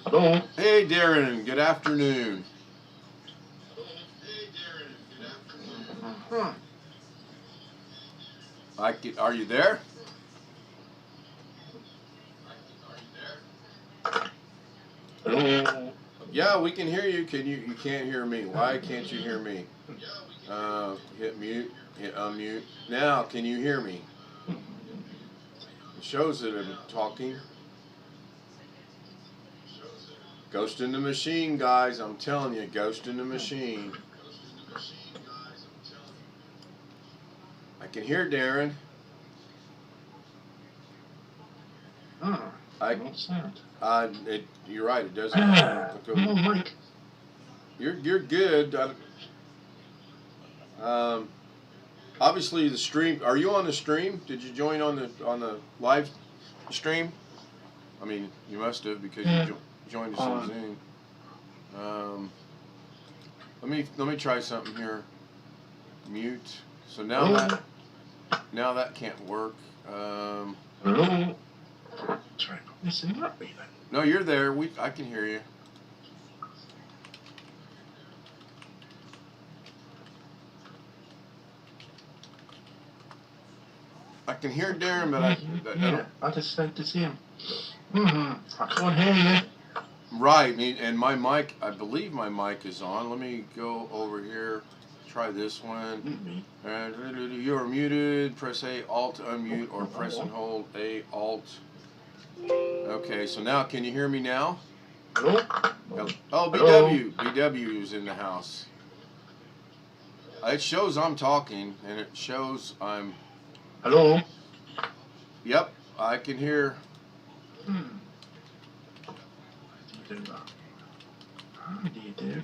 Hello. Hey Darren, good afternoon. Are you there? Hello. Yeah, we can hear you. You can't hear me. Why can't you hear me? Hit mute. Hit unmute. Now, can you hear me? It shows that I'm talking. Ghost in the machine, guys. I'm telling you, ghost in the machine. I can hear Darren. What's that? You're right. It doesn't. Mike. You're good. Obviously the stream. Are you on the stream? Did you join on the live stream? I mean, you must have because you joined us on Zoom. Let me try something here. Mute. So now that can't work. Hello. Try listen up, me then. No, you're there. I can hear you. I can hear Darren, but I just said to see him. I can't hear you. Right, and my mic, I believe my mic is on. Let me go over here. Try this one. You are muted. Press A, Alt to unmute, or press and hold A, Alt. Okay, so now can you hear me now? Hello? Oh, BW. BW is in the house. It shows I'm talking, and it shows I'm... Hello? Yep, I can hear. How do you do that? How do you do?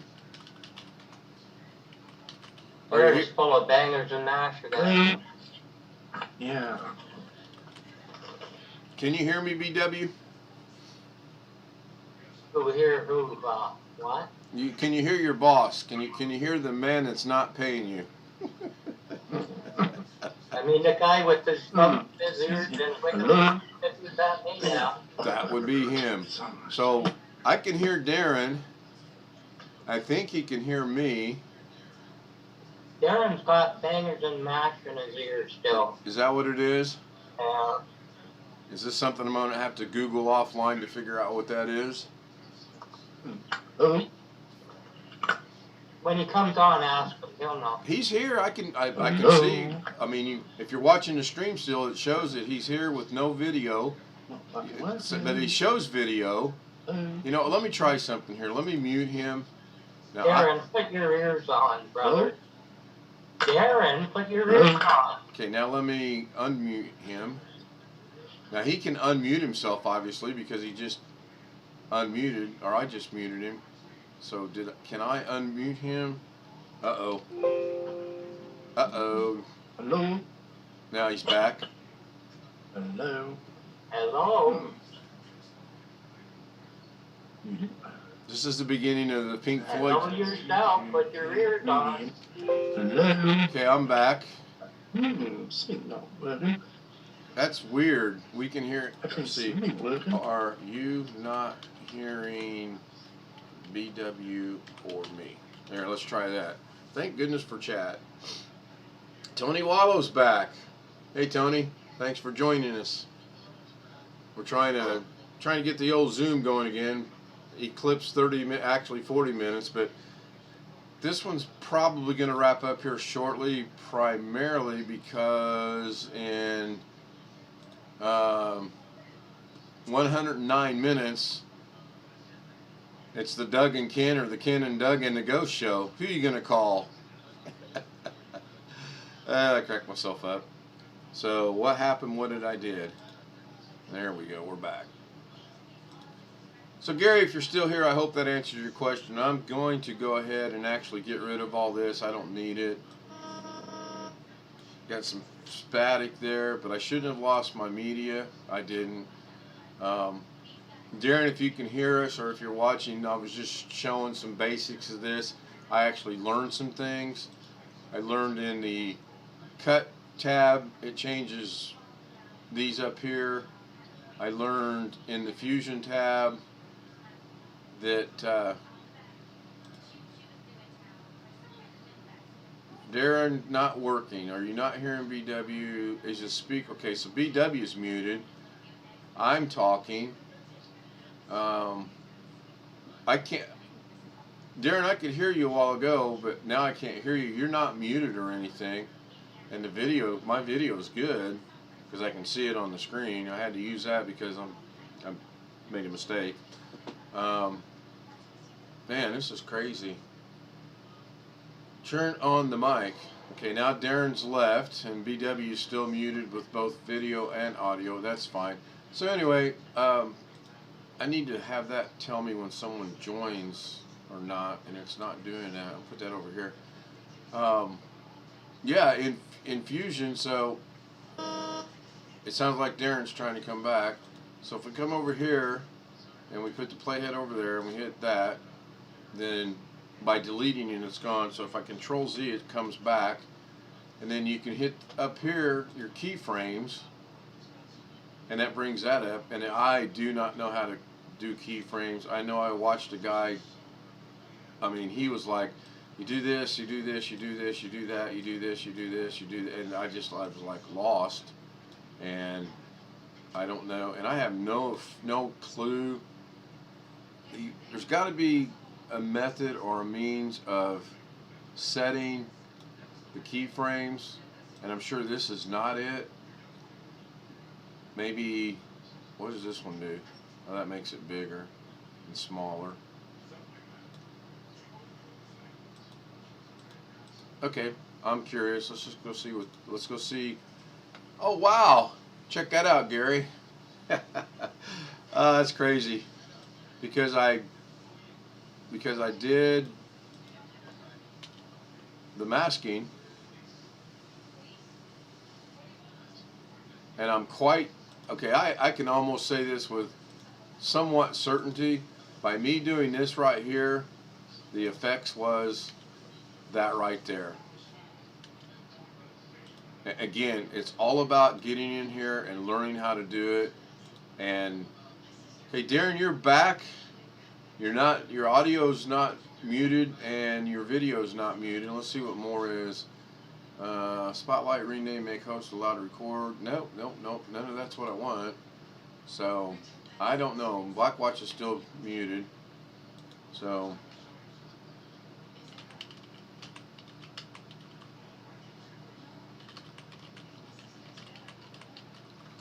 We're just full of bangers and mash again. Yeah. Can you hear me, BW? Over here, what? Can you hear your boss? Can you hear the man that's not paying you? I mean, the guy with his ears and wiggling about me now. That would be him. So I can hear Darren. I think he can hear me. Darren's got bangers and mash in his ears still. Is that what it is? Yeah. Is this something I'm going to have to Google offline to figure out what that is? Hello? when he comes on, ask him. He'll know. He's here. I can Hello. see. I mean, if you're watching the stream still, it shows that he's here with no video. But he shows video. You know, let me try something here. Let me mute him. Now, Darren, put your ears on, brother. Darren, put your ears on. Okay, now let me unmute him. Now he can unmute himself, obviously, because he just unmuted, or I just muted him. So can I unmute him? Uh-oh. Uh-oh. Hello. Now he's back. Hello. Hello. This is the beginning of the Pink Floyd. Hello yourself, put your ears on. Hello. Okay, I'm back. Still not working. That's weird. We can hear it. I can Let's see see. me working. Are you not hearing BW or me? There, let's try that. Thank goodness for chat. Tony Wallow's back. Hey Tony, thanks for joining us. We're trying to get the old Zoom going again. Eclipse 40 minutes, but this one's probably going to wrap up here shortly, primarily because in 109 minutes, it's the Doug and Ken, or the Ken and Doug and the Ghost Show. Who are you going to call? I cracked myself up. So what happened? What did I did? There we go. We're back. So Gary, if you're still here, I hope that answers your question. I'm going to go ahead and actually get rid of all this. I don't need it. Got some static there, but I shouldn't have lost my media. I didn't. Darren, if you can hear us, or if you're watching, I was just showing some basics of this. I actually learned some things. I learned in the cut tab, it changes these up here. I learned in the fusion tab that Darren, not working. Are you not hearing BW? Is it speak? Okay, so BW is muted. I'm talking. I can't. Darren, I could hear you a while ago, but now I can't hear you. You're not muted or anything. And the video, my video is good because I can see it on the screen. I had to use that because I made a mistake. Man, this is crazy. Turn on the mic. Okay, now Darren's left and BW is still muted with both video and audio. That's fine. So anyway, I need to have that tell me when someone joins or not, and it's not doing that. I'll put that over here. Yeah, in Fusion, so it sounds like Darren's trying to come back. So if we come over here and we put the playhead over there and we hit that, then by deleting it, it's gone. So if I Control Z, it comes back, and then you can hit up here your keyframes, and that brings that up. And I do not know how to do keyframes. I know I watched a guy. I mean, he was like, you do this, you do this, you do this, you do that, you do this, you do this, you do that, and I was like lost, and I don't know, and I have no clue. There's got to be a method or a means of setting the keyframes, and I'm sure this is not it. Maybe, what does this one do? Oh, that makes it bigger and smaller. Okay, I'm curious. Let's just go see let's go see. Oh wow, check that out, Gary. That's crazy, because I did the masking, and I'm quite okay. I can almost say this with somewhat certainty. By me doing this right here, the effects was that right there. Again, it's all about getting in here and learning how to do it. And okay, Darren, you're back. You're not. Your audio's not muted and your video's not muted. Let's see what more is. Spotlight, rename, make host, allow to record. Nope, nope, nope. None of that's what I want. So I don't know. Blackwatch is still muted. So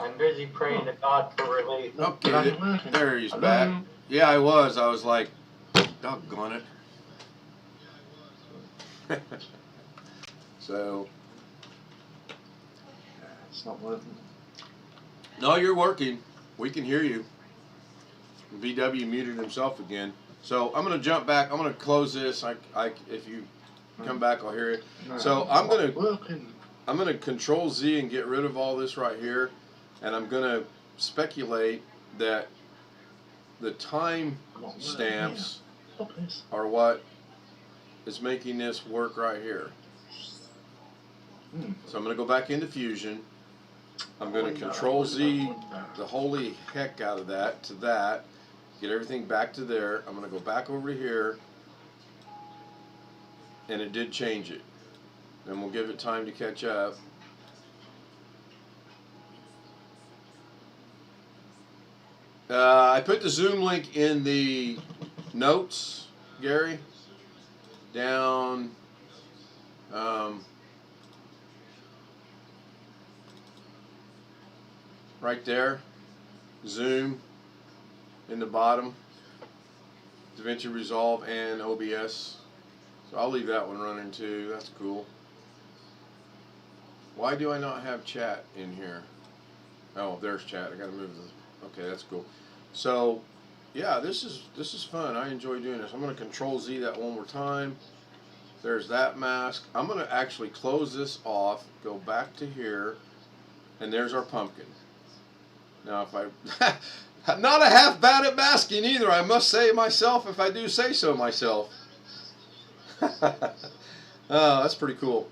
I'm busy praying to God for relief. Okay, there he's back. Yeah, I was. I was like, doggone it. So. It's not working. No, you're working. We can hear you. VW muted himself again. So I'm going to jump back. I'm going to close this. If you come back, I'll hear it. So I'm going to Control Z and get rid of all this right here, and I'm going to speculate that the time stamps are what is making this work right here. So I'm going to go back into Fusion. I'm going to Control Z the holy heck out of that to that. Get everything back to there. I'm going to go back over here. And it did change it. And we'll give it time to catch up. I put the Zoom link in the notes, Gary. Down. Right there. Zoom in the bottom. Davinci Resolve and OBS. So I'll leave that one running too. That's cool. Why do I not have chat in here? Oh, there's chat. I gotta move the. Okay, that's cool. So, yeah, this is fun. I enjoy doing this. I'm gonna Control Z that one more time. There's that mask. I'm gonna actually close this off. Go back to here, and there's our pumpkin. Now, if I'm not a half bad at masking either. I must say myself, if I do say so myself. Oh, that's pretty cool.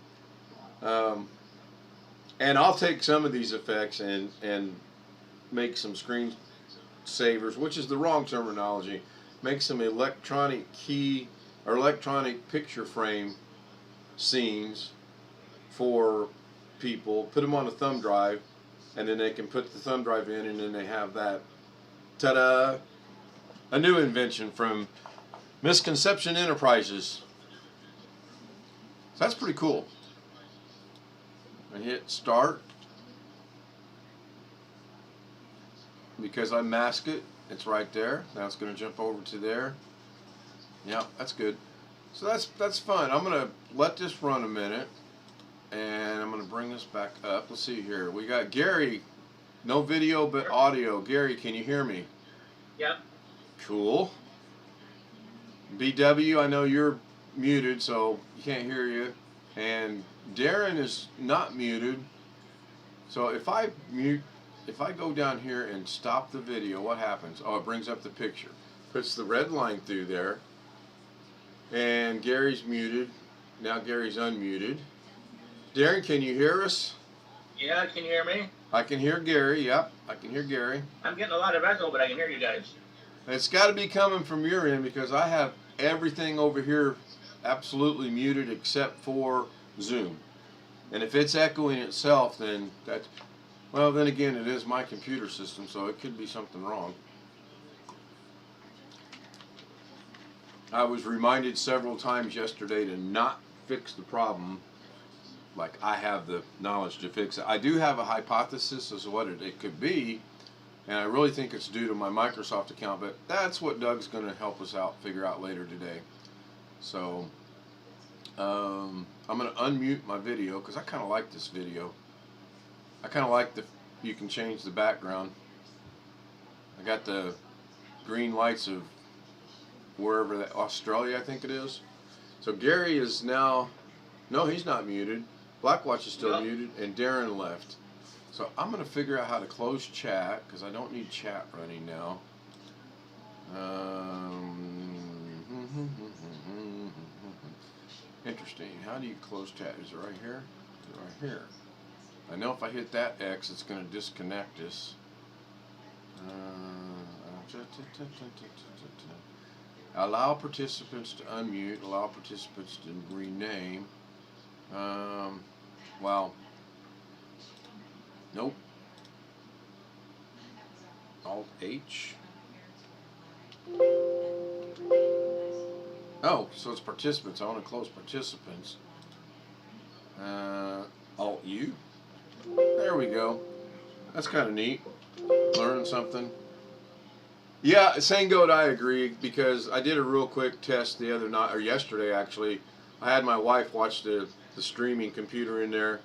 And I'll take some of these effects and make some screen savers, which is the wrong terminology. Make some electronic key or electronic picture frame scenes for people. Put them on a thumb drive, and then they can put the thumb drive in, and then they have that. Ta-da! A new invention from Misconception Enterprises. So that's pretty cool. I hit start because I mask it. It's right there. Now it's going to jump over to there. Yeah, that's good. So that's fun. I'm going to let this run a minute, and I'm going to bring this back up. Let's see here. We got Gary. No video but audio. Gary, can you hear me? Yep. Cool. BW, I know you're muted, so you can't hear you. And Darren is not muted. So if I go down here and stop the video, what happens? Oh, it brings up the picture. Puts the red line through there. And Gary's muted. Now Gary's unmuted. Darren, can you hear us? Yeah, can you hear me? I can hear Gary. Yep, I can hear Gary. I'm getting a lot of echo, but I can hear you guys. It's got to be coming from your end because I have everything over here absolutely muted except for Zoom. And if it's echoing itself, then that's, well, then again, it is my computer system, so it could be something wrong. I was reminded several times yesterday to not fix the problem like I have the knowledge to fix it. I do have a hypothesis as to what it could be, and I really think it's due to my Microsoft account, but that's what Doug's going to help us out, figure out later today. So, I'm going to unmute my video, because I kind of like this video. I kind of like you can change the background. I got the green lights of wherever that, Australia I think it is. So Gary is now, no, he's not muted. Blackwatch is still muted, and Darren left. So I'm going to figure out how to close chat, because I don't need chat running now. Interesting. How do you close chat? Is it right here? Is it right here? I know if I hit that X, it's going to disconnect us. Allow participants to unmute. Allow participants to rename. Wow. Nope. Alt H. Oh, so it's participants. I want to close participants. Alt U. There we go. That's kind of neat. Learning something. Yeah, same goat. I agree because I did a real quick test the other night or yesterday actually. I had my wife watch the streaming computer in there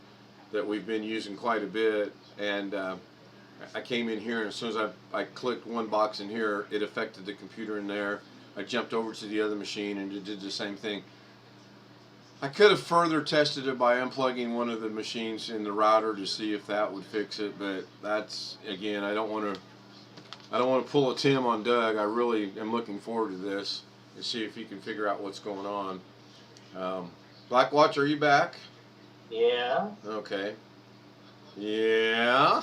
that we've been using quite a bit, and I came in here and as soon as I clicked one box in here, it affected the computer in there. I jumped over to the other machine and it did the same thing. I could have further tested it by unplugging one of the machines in the router to see if that would fix it, but that's, again, I don't want to pull a Tim on Doug. I really am looking forward to this to see if he can figure out what's going on. Black Watch, are you back? Yeah. Okay. Yeah.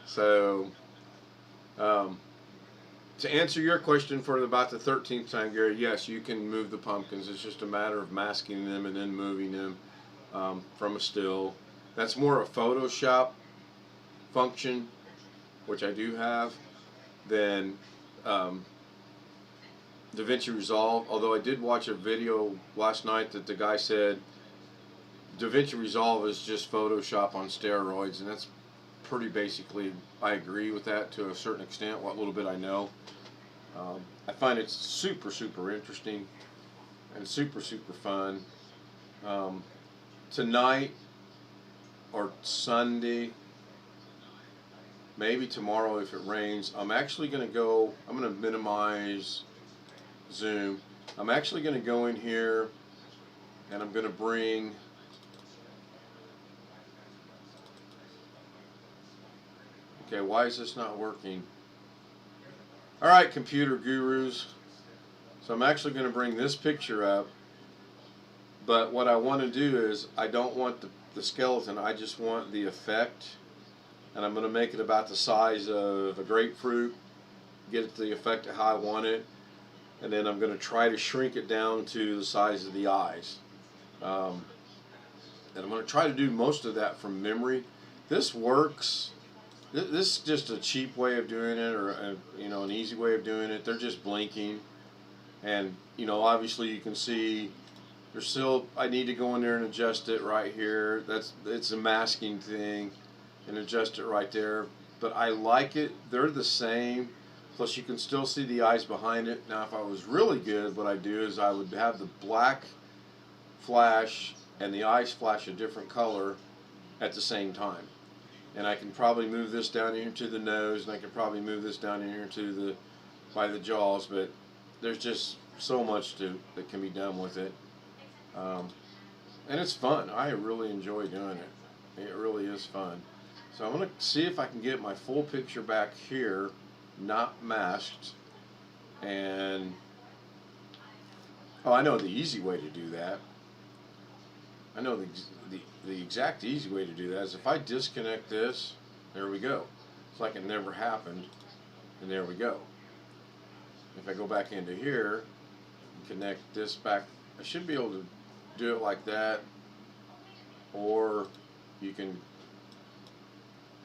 So, to answer your question for about the 13th time, Gary, yes, you can move the pumpkins. It's just a matter of masking them and then moving them from a still. That's more a Photoshop function, which I do have, than Davinci Resolve. Although I did watch a video last night that the guy said Davinci Resolve is just Photoshop on steroids, and that's pretty basically, I agree with that to a certain extent, what little bit I know. I find it super, super interesting and super, super fun. Tonight or Sunday, maybe tomorrow if it rains, I'm actually going to I'm going to minimize Zoom. I'm actually going to go in here and I'm going to bring okay, why is this not working? Alright, computer gurus. So I'm actually going to bring this picture up, but what I want to do is I don't want the skeleton, I just want the effect, and I'm going to make it about the size of a grapefruit, get it the effect of how I want it, and then I'm going to try to shrink it down to the size of the eyes. And I'm going to try to do most of that from memory. This works. This is just a cheap way of doing it, or an easy way of doing it. They're just blinking, and obviously you can see there's still. I need to go in there and adjust it right here. It's a masking thing, and adjust it right there. But I like it. They're the same. Plus you can still see the eyes behind it. Now if I was really good, what I do is I would have the black flash and the eyes flash a different color at the same time. And I can probably move this down here to the nose, and I can probably move this down here to by the jaws, but there's just so much that can be done with it. And it's fun. I really enjoy doing it. It really is fun. So I'm going to see if I can get my full picture back here, not masked. And, oh, I know the easy way to do that. I know the exact easy way to do that is if I disconnect this, there we go. It's like it never happened, and there we go. If I go back into here and connect this back, I should be able to do it like that, or you can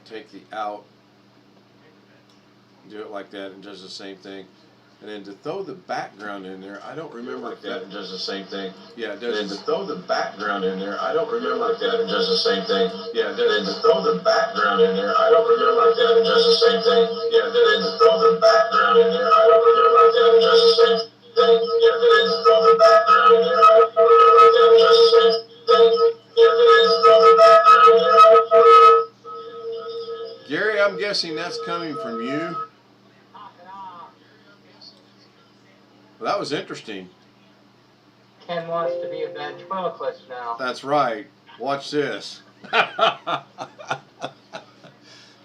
take the out, do it like that, and does the same thing. And then to throw the background in there, I don't remember if that does the same thing. Yeah, it does. And then to throw the background in there, I don't remember if that does the same thing. Yeah, it does. And to throw the background in there, I don't remember if that does the same thing. Yeah, and to throw the background in there, I don't remember if that does the same thing. Yeah, and to throw the background in there, I don't remember if that does the same thing. Yeah, and to throw the background in there, I don't remember. Gary, I'm guessing that's coming from you. Well, that was interesting. Ken wants to be a ventriloquist now. That's right. Watch this.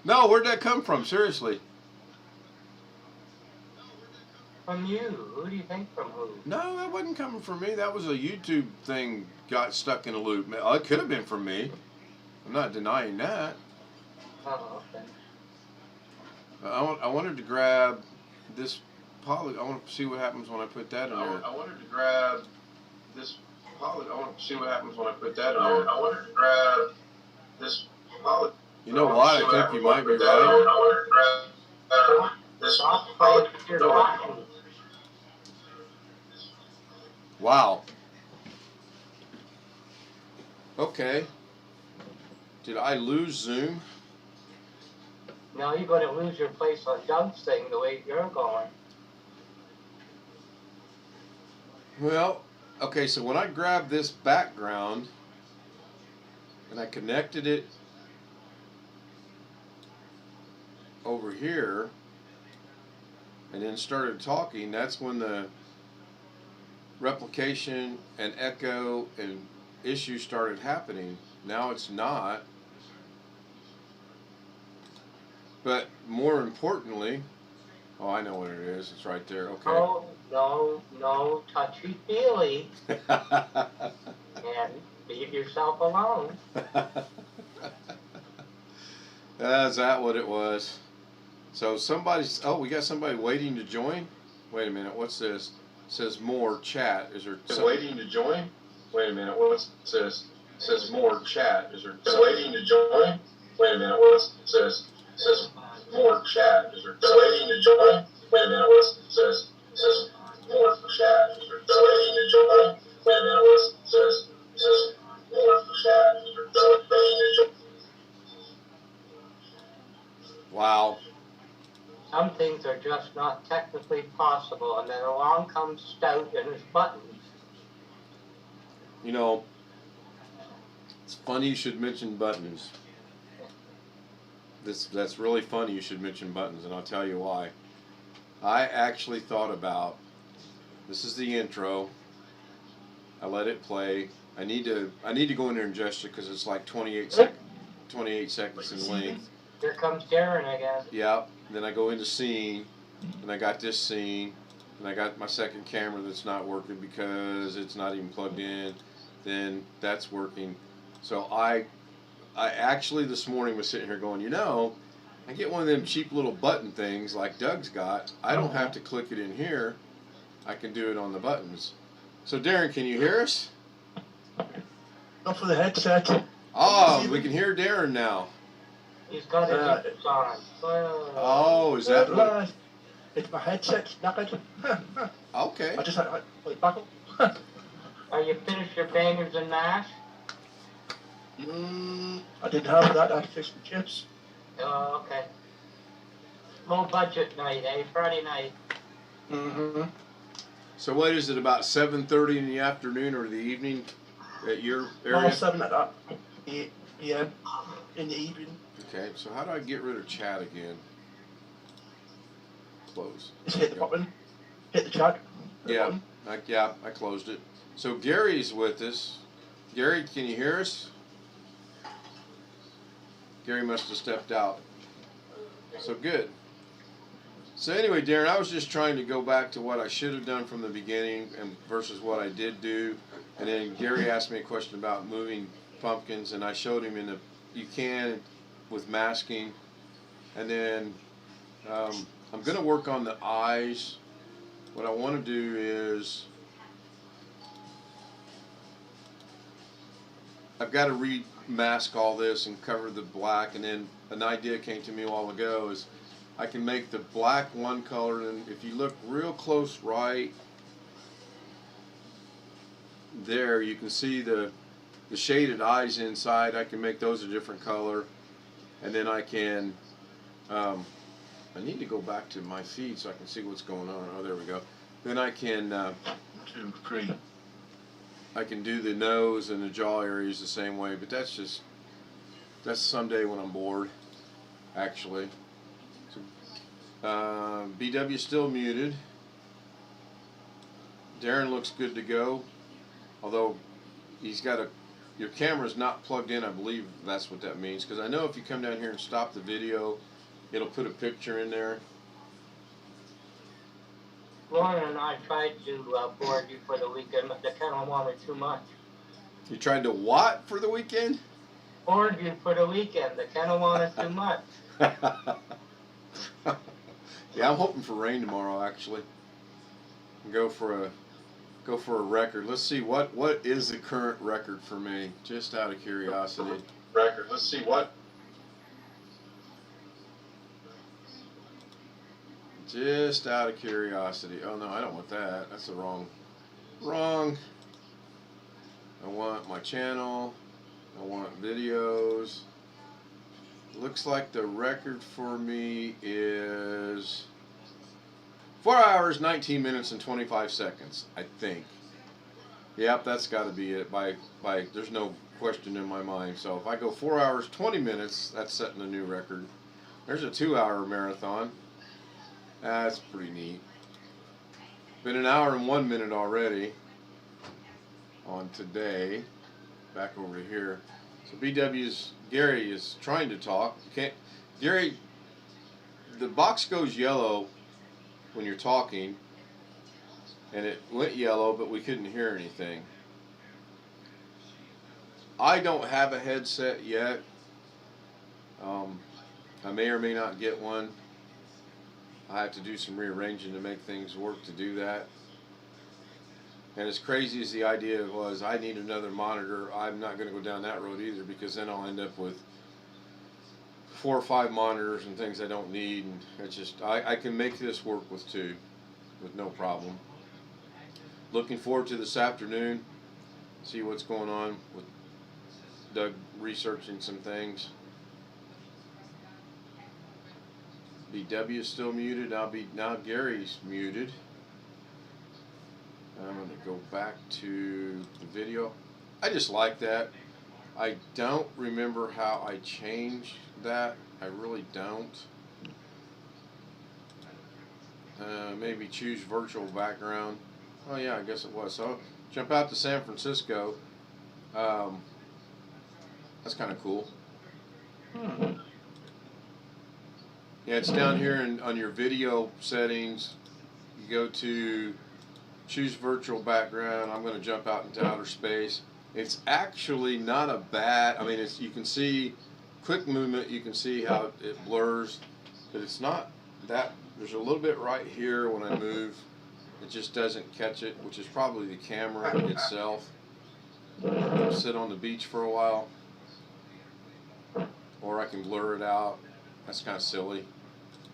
No, where'd that come from? Seriously. From you. Who do you think from who? No, that wasn't coming from me. That was a YouTube thing got stuck in a loop. Oh, it could have been from me. I'm not denying that. Oh, okay. I wanted to grab this poly. I want to see what happens when I put that in there. I wanted to grab this poly. I want to see what happens when I put that in there. I wanted to grab this poly. You know what? I think you might be right. I wanted to grab this poly. Wow. Okay. Did I lose Zoom? No, you're going to lose your place on Doug's thing the way you're going. Well, okay, so when I grabbed this background and I connected it over here and then started talking, that's when the replication and echo and issues started happening. Now it's not. But more importantly, oh, I know what it is. It's right there. Okay. Oh, no, touchy-feely. And leave yourself alone. Is that what it was? So somebody's, oh, we got somebody waiting to join? Wait a minute, what's this? It says more chat. Is there waiting to join? Wait a minute, what's this? It says more chat. Is there waiting to join? Wait a minute, what's this? It says more chat. Is there waiting to join? Wait a minute, what's this? It says more chat. Is there waiting to join? Wait a minute, what's this? It says more chat. Is there waiting to join? Wow. Some things are just not technically possible, and then along comes Stout and his buttons. You know, it's funny you should mention buttons. That's really funny you should mention buttons, and I'll tell you why. I actually thought about, this is the intro. I let it play. I need to go in there and gesture because it's like 28 seconds in length. Here comes Darren again. Yep. Then I go into scene, and I got this scene, and I got my second camera that's not working because it's not even plugged in. Then that's working. So I actually this morning was sitting here going, you know, I get one of them cheap little button things like Doug's got. I don't have to click it in here. I can do it on the buttons. So Darren, can you hear us? Not for the headset. Oh, we can hear Darren now. He's got his ears on. Oh, is that what? It's my headset knackered. Okay. I just had to buckle. Are you finished your bangers and mash? I didn't have that. I had fish and chips. Oh, okay. Low budget night, eh? Friday night. Mm-hmm. So what is it, about 7:30 in the afternoon or the evening at your area? Half 7 at that. 8 p.m. in the evening. Okay, so how do I get rid of chat again? Close. Just hit the button. Hit the chat. Yeah, I closed it. So Gary's with us. Gary, can you hear us? Gary must have stepped out. So good. So anyway, Darren, I was just trying to go back to what I should have done from the beginning and versus what I did do. And then Gary asked me a question about moving pumpkins, and I showed him you can with masking. And then I'm going to work on the eyes. What I want to do is I've got to remask all this and cover the black, and then an idea came to me a while ago is I can make the black one color, and if you look real close right there, you can see the shaded eyes inside. I can make those a different color, and then I can I need to go back to my feed so I can see what's going on. Oh, there we go. Then I can 2, 3. I can do the nose and the jaw areas the same way, but that's someday when I'm bored, actually. So, BW still muted. Darren looks good to go, although he's got your camera's not plugged in. I believe that's what that means, because I know if you come down here and stop the video, it'll put a picture in there. Lauren and I tried to board you for the weekend, but the kennel wanted too much. You tried to what for the weekend? Board you for the weekend. The kennel wanted too much. Yeah, I'm hoping for rain tomorrow, actually. And go for a record. Let's see what is the current record for me, just out of curiosity. Record. Let's see what. Just out of curiosity. Oh no, I don't want that. That's the wrong. I want my channel. I want videos. Looks like the record for me is 4 hours, 19 minutes, and 25 seconds, I think. Yep, that's got to be it. There's no question in my mind. So if I go 4 hours, 20 minutes, that's setting a new record. There's a 2-hour marathon. That's pretty neat. Been an hour and 1 minute already on today. Back over here. So Gary is trying to talk. Gary, the box goes yellow when you're talking, and it went yellow, but we couldn't hear anything. I don't have a headset yet. I may or may not get one. I have to do some rearranging to make things work to do that. And as crazy as the idea was, I need another monitor. I'm not going to go down that road either, because then I'll end up with 4 or 5 monitors and things I don't need. And it's just, I can make this work with 2 with no problem. Looking forward to this afternoon, see what's going on with Doug researching some things. BW is still muted. Now Gary's muted. I'm going to go back to the video. I just like that. I don't remember how I changed that. I really don't. Maybe choose virtual background. Oh yeah, I guess it was. So jump out to San Francisco. That's kind of cool. Yeah, it's down here on your video settings. You go to choose virtual background. I'm going to jump out into outer space. It's actually not a bad, I mean, you can see quick movement, you can see how it blurs, but it's not that, there's a little bit right here when I move. It just doesn't catch it, which is probably the camera itself. I'll sit on the beach for a while, or I can blur it out. That's kind of silly.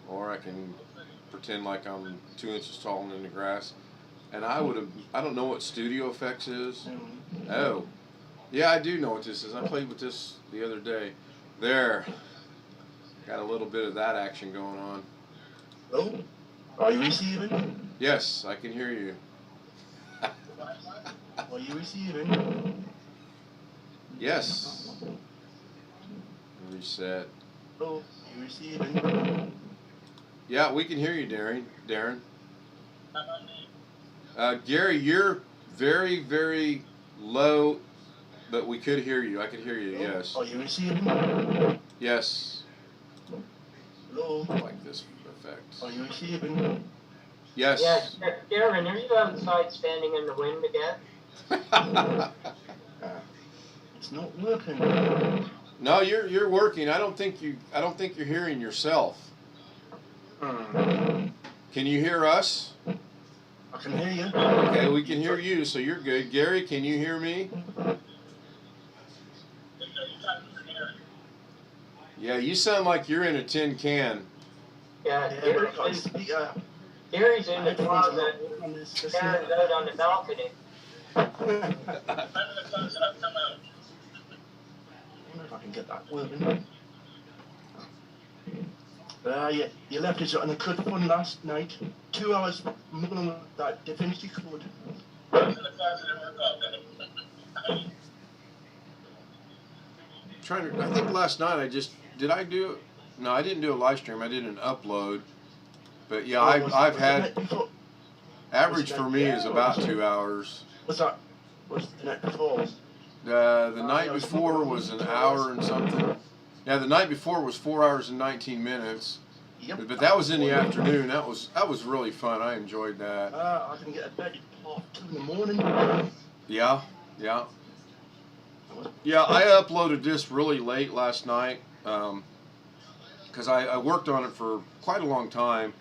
Or I can pretend like I'm 2 inches tall and in the grass. And I don't know what Studio Effects is. Oh, yeah, I do know what this is. I played with this the other day. There, got a little bit of that action going on. Oh, are you receiving? Yes, I can hear you. Are you receiving? Yes. Reset. Oh, you receiving? Yeah, we can hear you, Darren. Gary, you're very, very low, but we could hear you. I could hear you, yes. Are you receiving? Yes. Hello? I like this effect. Are you receiving? Yes. Yes, Darren, are you outside standing in the wind again? It's not working. No, you're working. I don't think you're hearing yourself. Can you hear us? I can hear you. Okay, we can hear you, so you're good. Gary, can you hear me? Yeah, you sound like you're in a tin can. Yeah, Yeah, Gary's in the closet. Darren's out on the balcony. I wonder if I can get that working. You left us on a good fun last night. 2 hours muggling that Davinci code. I think last night no, I didn't do a live stream. I did an upload. But yeah, I've had, average for me is about 2 hours. What's the night before? The night before was an hour and something. Yeah, the night before was 4 hours and 19 minutes. Yep. But that was in the afternoon. That was really fun. I enjoyed that. I can get to bed at 2 in the morning. Yeah. Yeah, I uploaded this really late last night because I worked on it for quite a long time.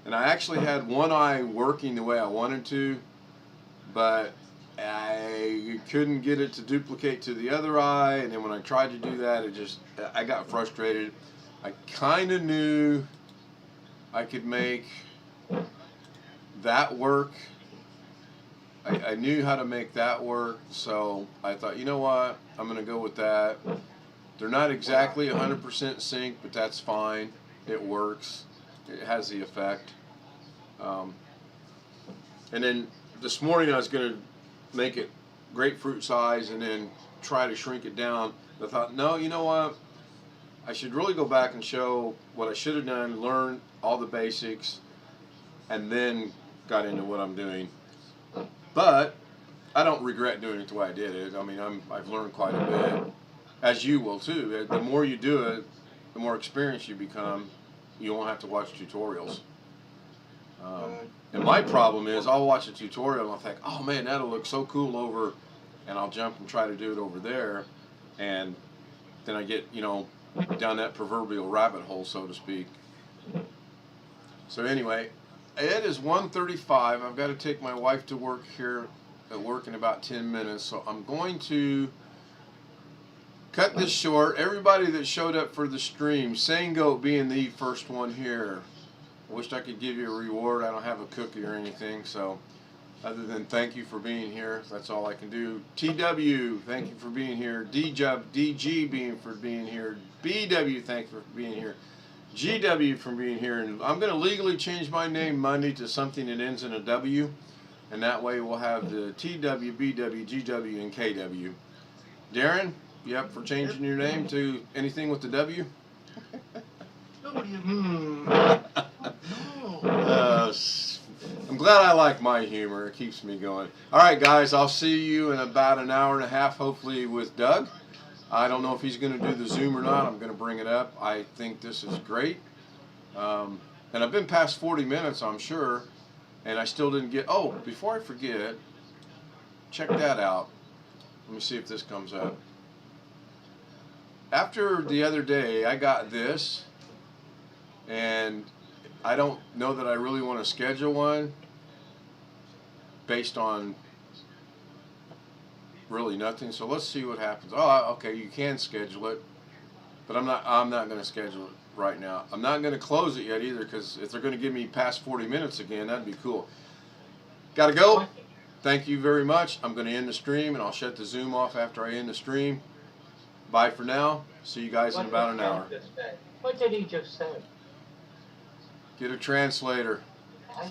And I actually had one eye working the way I wanted to, but I couldn't get it to duplicate to the other eye, and then when I tried to do that, I got frustrated. I kind of knew I could make that work. I knew how to make that work, so I thought, you know what, I'm going to go with that. They're not exactly 100% sync, but that's fine. It works. It has the effect. And then this morning I was going to make it grapefruit size and then try to shrink it down. I thought, no, you know what? I should really go back and show what I should have done, learn all the basics, and then got into what I'm doing. But I don't regret doing it the way I did it. I mean, I've learned quite a bit, as you will too. The more you do it, the more experienced you become. You won't have to watch tutorials. And my problem is I'll watch a tutorial and I'll think, oh man, that'll look so cool over, and I'll jump and try to do it over there, and then I get, down that proverbial rabbit hole, so to speak. So anyway, it is 1:35. I've got to take my wife to work here at work in about 10 minutes, so I'm going to cut this short. Everybody that showed up for the stream, Sango being the first one here. I wished I could give you a reward. I don't have a cookie or anything, so other than thank you for being here, that's all I can do. TW, thank you for being here. DG for being here. BW, thank you for being here. GW for being here. And I'm going to legally change my name Monday to something that ends in a W, and that way we'll have the TW, BW, GW, and KW. Darren, you up for changing your name to anything with the W? I'm glad I like my humor. It keeps me going. All right, guys, I'll see you in about an hour and a half, hopefully, with Doug. I don't know if he's going to do the Zoom or not. I'm going to bring it up. I think this is great. And I've been past 40 minutes, I'm sure, and I still didn't get... Oh, before I forget, check that out. Let me see if this comes up. After the other day, I got this, and I don't know that I really want to schedule one based on really nothing. So let's see what happens. Oh, okay, you can schedule it, but I'm not going to schedule it right now. I'm not going to close it yet either, because if they're going to give me past 40 minutes again, that'd be cool. Got to go. Thank you very much. I'm going to end the stream, and I'll shut the Zoom off after I end the stream. Bye for now. See you guys in about an hour. What did he just say? Get a translator.